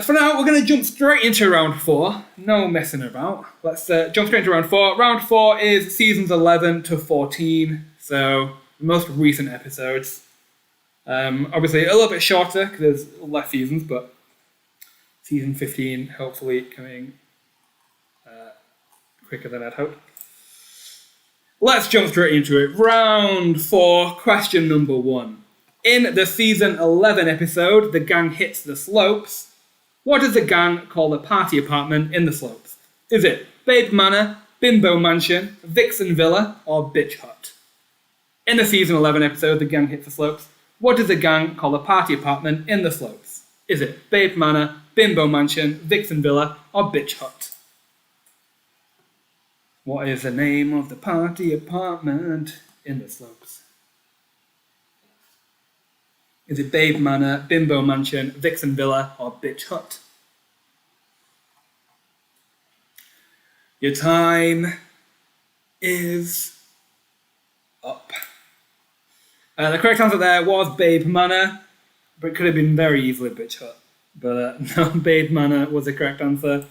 For now, we're going to jump straight into round 4. No messing about. Let's jump straight into round 4. Round 4 is seasons 11 to 14, so the most recent episodes. Obviously, a little bit shorter because there's less seasons, but season 15 hopefully coming quicker than I'd hoped. Let's jump straight into it. Round 4, question number 1. In the season 11 episode, The Gang Hits the Slopes, what does the gang call the party apartment in the slopes? Is it Babe Manor, Bimbo Mansion, Vixen Villa, or Bitch Hut? In the season 11 episode, The Gang Hits the Slopes, what does the gang call the party apartment in the slopes? Is it Babe Manor, Bimbo Mansion, Vixen Villa, or Bitch Hut? What is the name of the party apartment in the slopes? Is it Babe Manor, Bimbo Mansion, Vixen Villa, or Bitch Hut? Your time is up. The correct answer there was Babe Manor, but it could have been very easily Bitch Hut. But no, Babe Manor was the correct answer.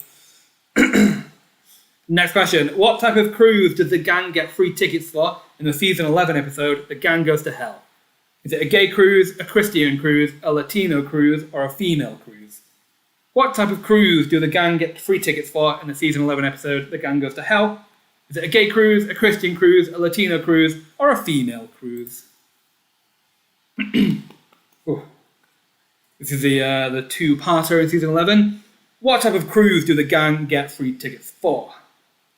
Next question. What type of cruise does the gang get free tickets for in the season 11 episode, The Gang Goes to Hell? Is it a gay cruise, a Christian cruise, a Latino cruise, or a female cruise? What type of cruise do the gang get free tickets for in the season 11 episode, The Gang Goes to Hell? Is it a gay cruise, a Christian cruise, a Latino cruise, or a female cruise? This is the 2-parter in season 11. What type of cruise do the gang get free tickets for?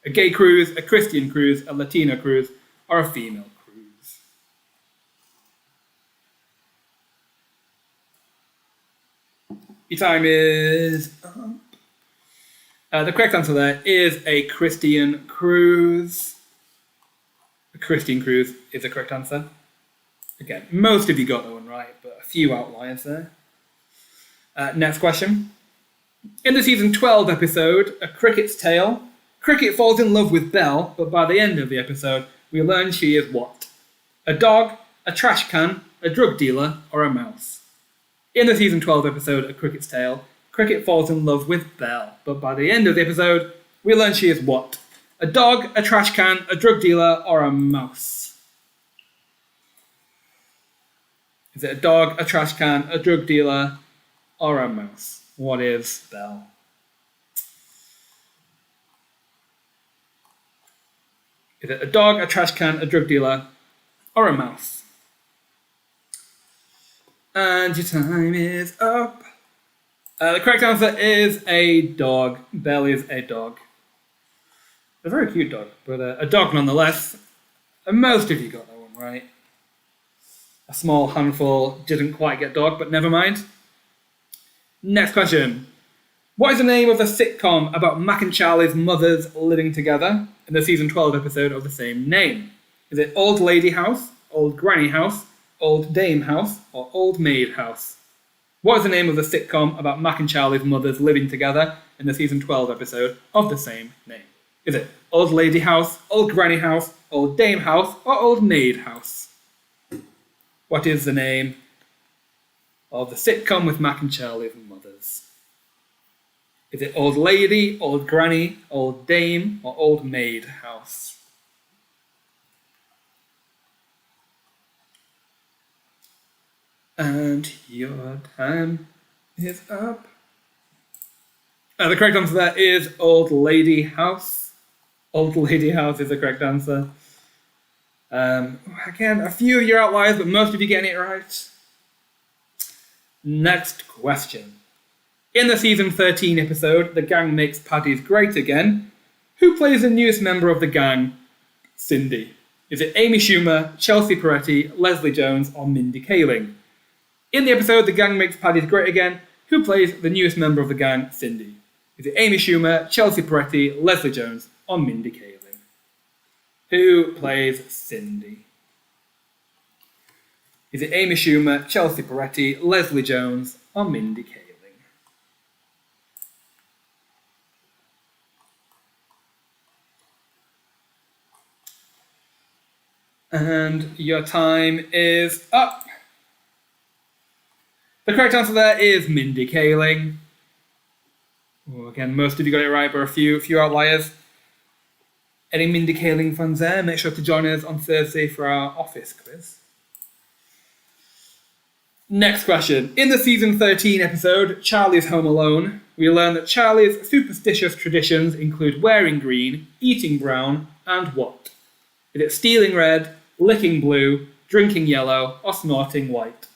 A gay cruise, a Christian cruise, a Latino cruise, or a female cruise? Your time is up. The correct answer there is a Christian cruise. A Christian cruise is the correct answer. Again, most of you got that one right, but a few outliers there. Next question. In the season 12 episode, A Cricket's Tale, Cricket falls in love with Belle, but by the end of the episode, we learn she is what? A dog, a trash can, a drug dealer, or a mouse? In the season 12 episode A Cricket's Tale, Cricket falls in love with Belle, but by the end of the episode, we learn she is what? A dog, a trash can, a drug dealer, or a mouse? Is it a dog, a trash can, a drug dealer, or a mouse? What is Belle? Is it a dog, a trash can, a drug dealer, or a mouse? And your time is up. The correct answer is a dog. Belle is a dog. A very cute dog, but a dog nonetheless. And most of you got that one right. A small handful didn't quite get dog, but never mind. Next question. What is the name of the sitcom about Mac and Charlie's mothers living together in the season 12 episode of the same name? Is it Old Lady House, Old Granny House, Old Dame House, or Old Maid House? What is the name of the sitcom about Mac and Charlie's mothers living together in the season 12 episode of the same name? Is it Old Lady House, Old Granny House, Old Dame House, or Old Maid House? What is the name of the sitcom with Mac and Charlie's mothers? Is it Old Lady, Old Granny, Old Dame, or Old Maid House? And your time is up. The correct answer there is Old Lady House. Old Lady House is the correct answer. Again, a few of your outliers, but most of you getting it right. Next question. In the season 13 episode, The Gang Makes Paddy's Great Again, who plays the newest member of the gang, Cindy? Is it Amy Schumer, Chelsea Peretti, Leslie Jones, or Mindy Kaling? In the episode The Gang Makes Paddy's Great Again, who plays the newest member of the gang, Cindy? Is it Amy Schumer, Chelsea Peretti, Leslie Jones, or Mindy Kaling? Who plays Cindy? Is it Amy Schumer, Chelsea Peretti, Leslie Jones, or Mindy Kaling? And your time is up. The correct answer there is Mindy Kaling. Oh, again, most of you got it right, but a few outliers. Any Mindy Kaling fans there? Make sure to join us on Thursday for our office quiz. Next question. In the season 13 episode, Charlie's Home Alone, we learn that Charlie's superstitious traditions include wearing green, eating brown, and what? Is it stealing red, licking blue, drinking yellow, or snorting white?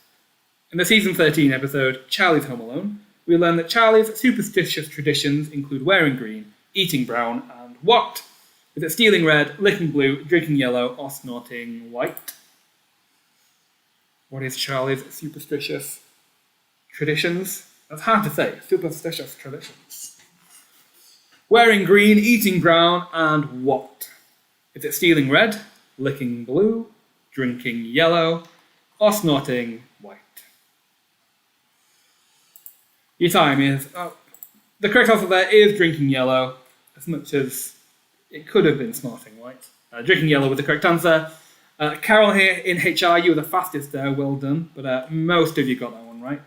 In the season 13 episode, Charlie's Home Alone, we learn that Charlie's superstitious traditions include wearing green, eating brown, and what? Is it stealing red, licking blue, drinking yellow, or snorting white? What is Charlie's superstitious traditions? That's hard to say. Superstitious traditions. Wearing green, eating brown, and what? Is it stealing red, licking blue, drinking yellow, or snorting white? Your time is up. The correct answer there is drinking yellow, as much as it could have been snorting white. Drinking yellow was the correct answer. Carol here in HR, you were the fastest there, well done, but most of you got that one right.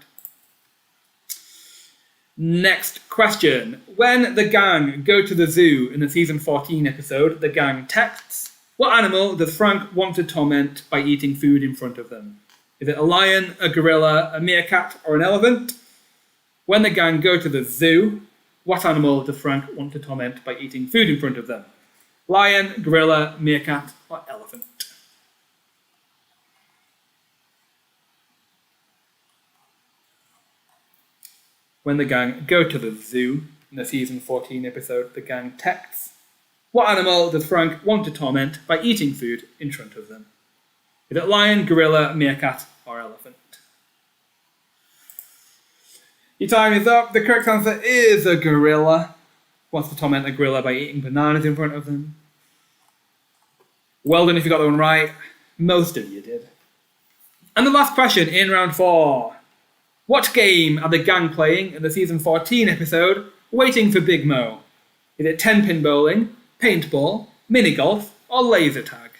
Next question. When the gang go to the zoo in the season 14 episode, the gang texts, what animal does Frank want to torment by eating food in front of them? Is it a lion, a gorilla, a meerkat, or an elephant? When the gang go to the zoo, what animal does Frank want to torment by eating food in front of them? Lion, gorilla, meerkat, or elephant? When the gang go to the zoo in the season 14 episode, the gang texts, what animal does Frank want to torment by eating food in front of them? Is it lion, gorilla, meerkat, or elephant? Your time is up. The correct answer is a gorilla. Wants to torment a gorilla by eating bananas in front of them. Well done if you got that one right. Most of you did. And the last question in round 4. What game are the gang playing in the season 14 episode, Waiting for Big Mo? Is it 10-pin bowling, paintball, mini golf, or laser tag?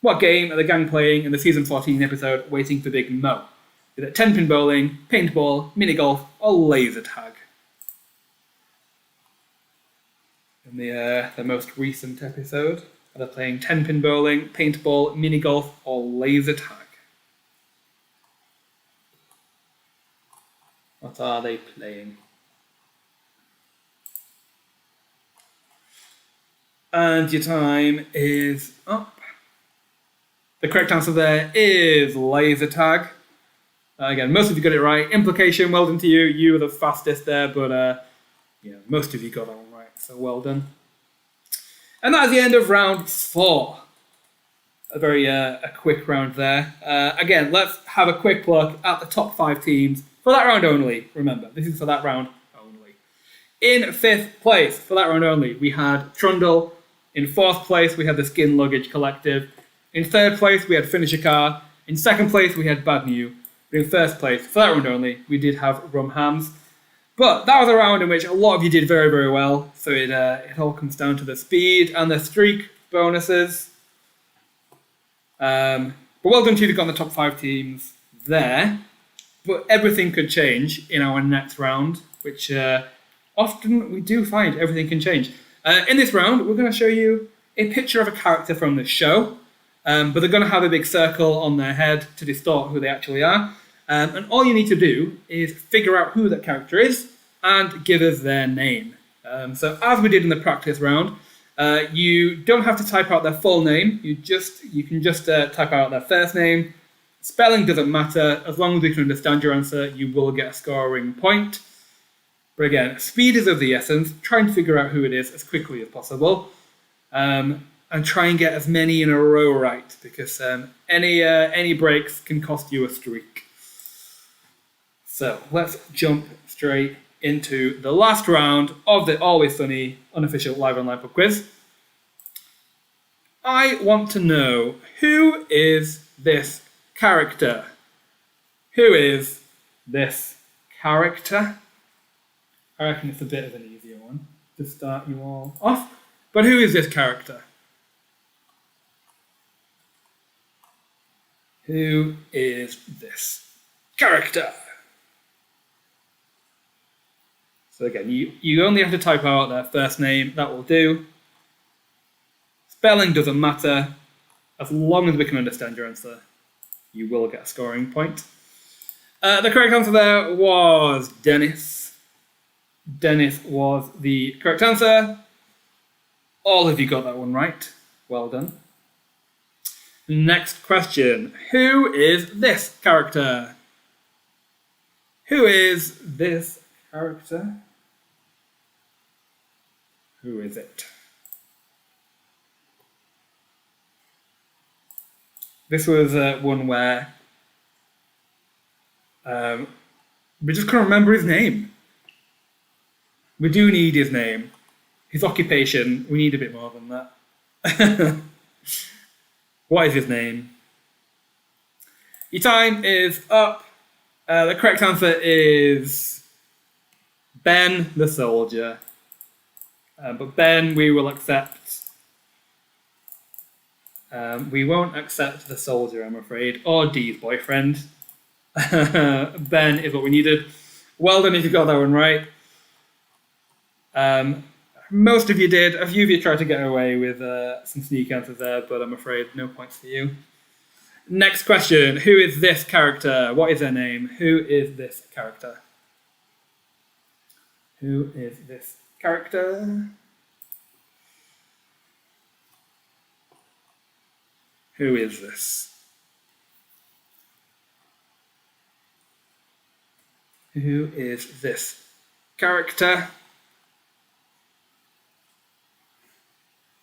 What game are the gang playing in the season 14 episode Waiting for Big Mo? Is it 10-pin bowling, paintball, mini golf, or laser tag? In the most recent episode, are they playing 10-pin bowling, paintball, mini golf, or laser tag? What are they playing? And your time is up. The correct answer there is laser tag. Again, most of you got it right. Implication, well done to you. You were the fastest there, but most of you got that one right, so well done. And that is the end of round 4. A very quick round there. Again, let's have a quick look at the top 5 teams for that round only. Remember, this is for that round only. In 5th place, for that round only, we had Trundle. In 4th place, we had the Skin Luggage Collective. In 3rd place, we had Finish a Car. In 2nd place, we had Bad New. But in 1st place, for that round only, we did have Rum Hams. But that was a round in which a lot of you did very, very well. So it all comes down to the speed and the streak bonuses. But well done to you who got the top 5 teams there. But everything could change in our next round, which often we do find everything can change. In this round, we're going to show you a picture of a character from the show. But they're going to have a big circle on their head to distort who they actually are. And all you need to do is figure out who that character is and give us their name. So as we did in the practice round, you don't have to type out their full name. You can just type out their first name. Spelling doesn't matter. As long as you can understand your answer, you will get a scoring point. But again, speed is of the essence. Try and figure out who it is as quickly as possible. And try and get as many in a row right, because any breaks can cost you a streak. So let's jump straight into the last round of the Always Sunny unofficial live online pub quiz. I want to know, who is this character? Who is this character? I reckon it's a bit of an easier one to start you all off. But who is this character? Who is this character? So again, you only have to type out their first name, that will do. Spelling doesn't matter. As long as we can understand your answer, you will get a scoring point. The correct answer there was Dennis. Dennis was the correct answer. All of you got that one right. Well done. Next question. Who is this character? Who is this character? Who is it? This was one where we just couldn't remember his name. We do need his name. His occupation, we need a bit more than that. What is his name? Your time is up. The correct answer is Ben the Soldier. But Ben, we will accept. We won't accept the Soldier, I'm afraid, or Dee's boyfriend. Ben is what we needed. Well done if you got that one right. Most of you did. A few of you tried to get away with some sneak answers there, but I'm afraid no points for you. Next question. Who is this character? What is their name? Who is this character? Who is this character? Who is this? Who is this character?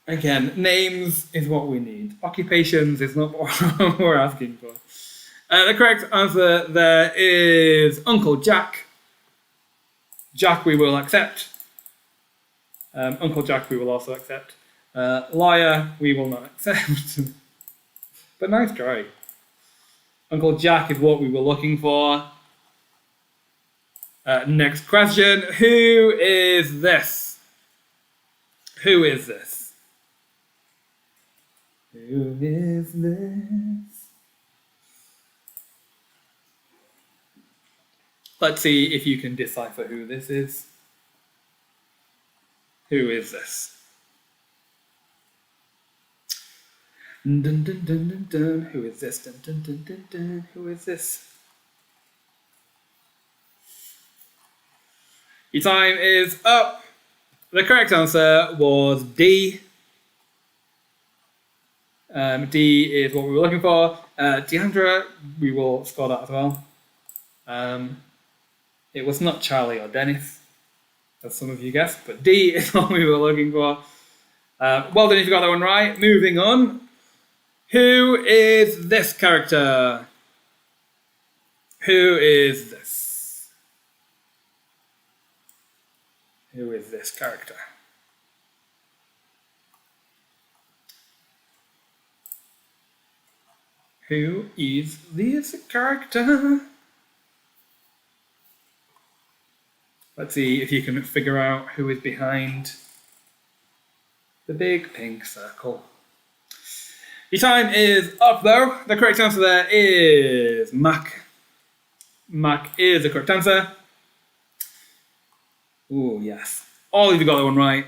Again, names is what we need. Occupations is not what we're asking for. The correct answer there is Uncle Jack. Jack we will accept. Uncle Jack we will also accept. Liar we will not accept. But nice try. Uncle Jack is what we were looking for. Next question. Who is this? Who is this? Who is this? Let's see if you can decipher who this is. Who is this? Dun, dun, dun, dun, dun. Who is this? Dun, dun, dun, dun, dun. Who is this? Your time is up. The correct answer was D. D is what we were looking for. Deandra, we will score that as well. It was not Charlie or Dennis, as some of you guessed, but D is what we were looking for. Well done if you got that one right. Moving on. Who is this character? Who is this? Who is this character? Who is this character? Let's see if you can figure out who is behind the big pink circle. Your time is up though. The correct answer there is Mac. Mac is the correct answer. Oh yes. All of you got that one right.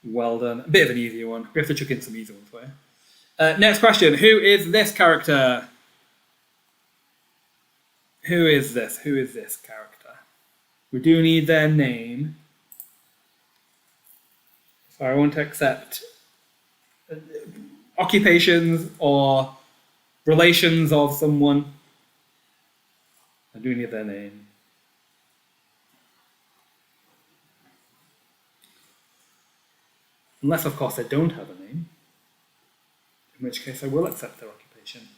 Well done. A bit of an easier one. We have to chuck in some easy ones for you. Next question. Who is this character? Who is this? Who is this character? We do need their name. So I won't accept occupations or relations of someone. I do need their name. Unless, of course, they don't have a name. In which case I will accept their occupation.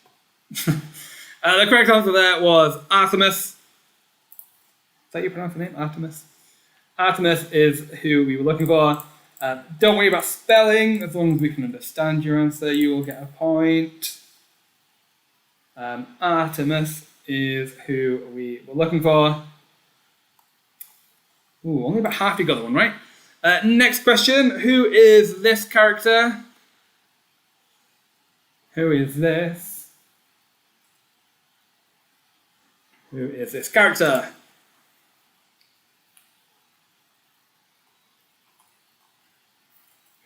The correct answer there was Artemis. Is that how you pronounce the name? Artemis? Artemis is who we were looking for. Don't worry about spelling. As long as we can understand your answer, you will get a point. Artemis is who we were looking for. Ooh, only about half you got the one right. Next question. Who is this character? Who is this? Who is this character?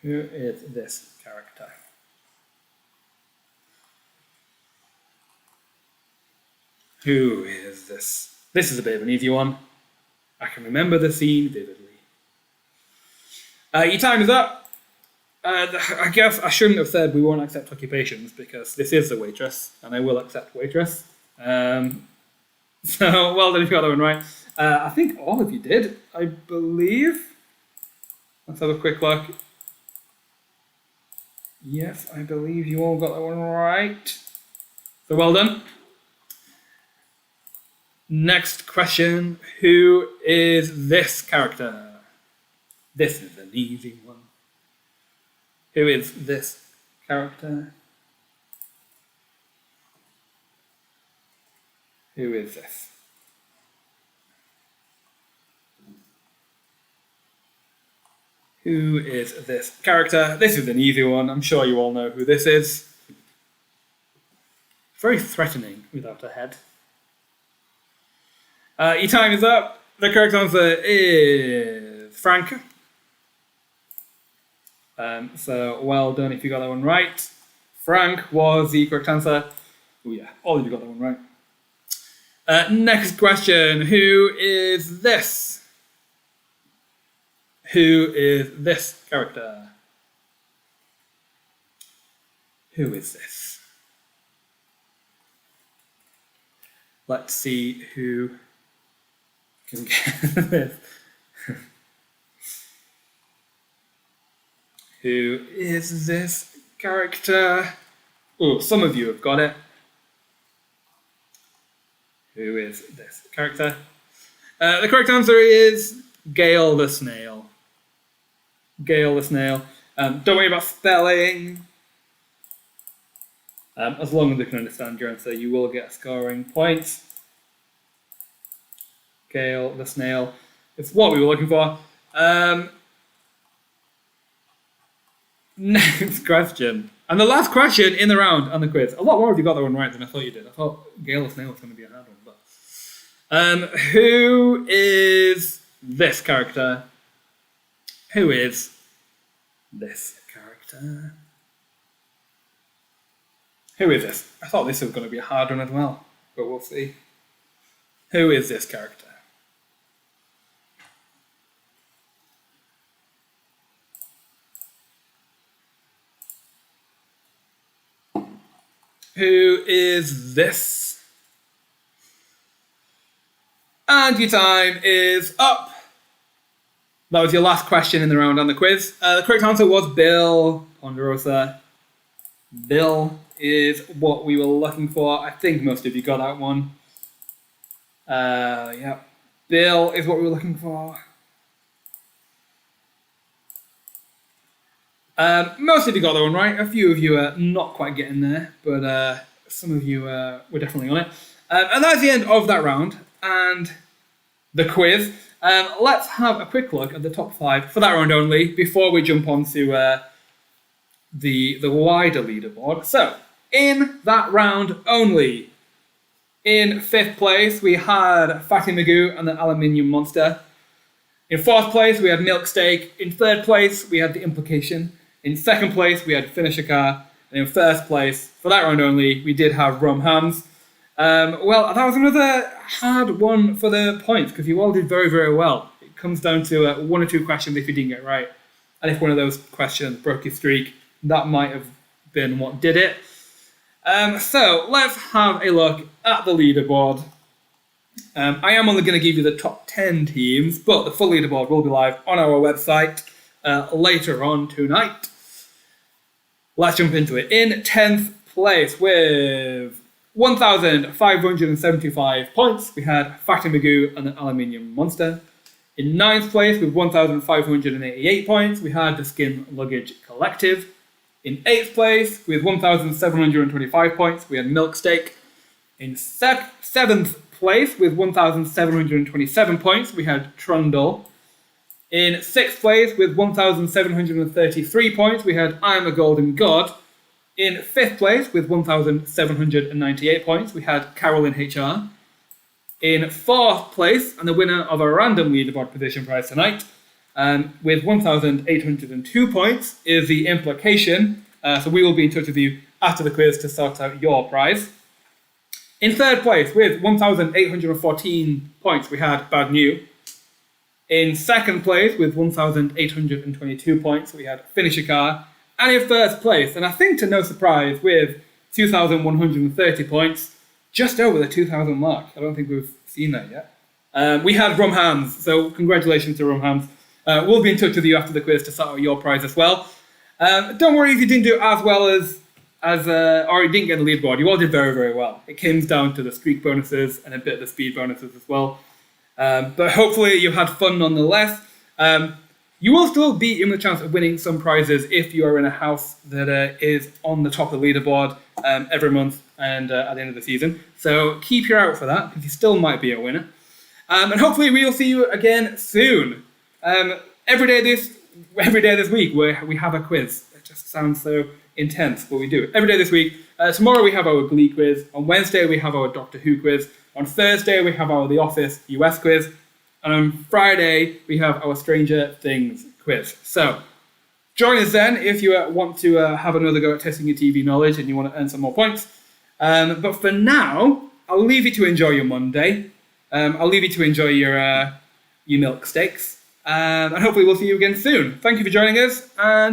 Who is this character? Who is this? This is a bit of an easy one. I can remember the scene vividly. Your time is up. I guess I shouldn't have said we won't accept occupations because this is the waitress and I will accept waitress. So well done if you got that one right. I think all of you did, I believe. Let's have a quick look. Yes, I believe you all got that one right. So well done. Next question. Who is this character? This is an easy one. Who is this character? Who is this? Who is this character? This is an easy one. I'm sure you all know who this is. Very threatening without a head. Your time is up. The correct answer is Frank. So well done if you got that one right. Frank was the correct answer. Oh yeah, all of you got that one right. Next question. Who is this? Who is this character? Who is this? Let's see who can get this. Who is this character? Oh, some of you have got it. Who is this character? The correct answer is Gale the Snail. Gale the Snail. Don't worry about spelling. As long as you can understand your answer, you will get a scoring point. Gale the Snail. It's what we were looking for. Next question. And the last question in the round on the quiz. A lot more of you got that one right than I thought you did. I thought Gale of Snail was going to be a hard one. But who is this character? Who is this character? Who is this? I thought this was going to be a hard one as well, but we'll see. Who is this character? Who is this? And your time is up. That was your last question in the round on the quiz. The correct answer was Bill Ponderosa. Bill is what we were looking for. I think most of you got that one. Yeah. Bill is what we were looking for. Most of you got that one right. A few of you are not quite getting there, but some of you were definitely on it. And that's the end of that round and the quiz. Let's have a quick look at the top 5 for that round only before we jump on to the wider leaderboard. So, in that round only, in 5th place, we had Fatty Magoo and the Aluminium Monster. In 4th place, we had Milk Steak. In 3rd place, we had The Implication. In 2nd place, we had Finish a Car. And in 1st place, for that round only, we did have Rum Hams. Well, that was another hard one for the points, because you all did very, very well. It comes down to 1 or 2 questions if you didn't get right. And if one of those questions broke your streak, that might have been what did it. So, let's have a look at the leaderboard. I am only going to give you the top 10 teams, but the full leaderboard will be live on our website later on tonight. Let's jump into it. In 10th place with 1,575 points, we had Fatty Magoo and the Aluminium Monster. In 9th place with 1,588 points, we had the Skin Luggage Collective. In 8th place with 1,725 points, we had Milk Steak. In 7th place with 1,727 points, we had Trundle. In 6th place with 1,733 points, we had I Am a Golden God. In 5th place with 1,798 points, we had Carol in HR. In 4th place, and the winner of a random leaderboard position prize tonight, with 1,802 points, is The Implication. So we will be in touch with you after the quiz to sort out your prize. In 3rd place, with 1,814 points, we had Bad New. In 2nd place, with 1,822 points, we had Finish a Car. And in 1st place, and I think to no surprise, with 2,130 points, just over the 2,000 mark. I don't think we've seen that yet. We had Rum Hams, so congratulations to Rum Hams. We'll be in touch with you after the quiz to sort out your prize as well. Don't worry if you didn't do as well as or you didn't get the leaderboard. You all did very, very well. It came down to the streak bonuses and a bit of the speed bonuses as well. But hopefully you had fun nonetheless. You will still be in the chance of winning some prizes if you are in a house that is on the top of the leaderboard every month and at the end of the season. So keep your eye out for that, because you still might be a winner. And hopefully we will see you again soon. Every day this week we have a quiz. It just sounds so intense, but we do. Every day this week. Tomorrow we have our Glee quiz. On Wednesday we have our Doctor Who quiz. On Thursday we have our The Office US quiz. And on Friday we have our Stranger Things quiz. So join us then if you want to have another go at testing your TV knowledge and you want to earn some more points. But for now, I'll leave you to enjoy your Monday. I'll leave you to enjoy your milk steaks. And hopefully we'll see you again soon. Thank you for joining us, and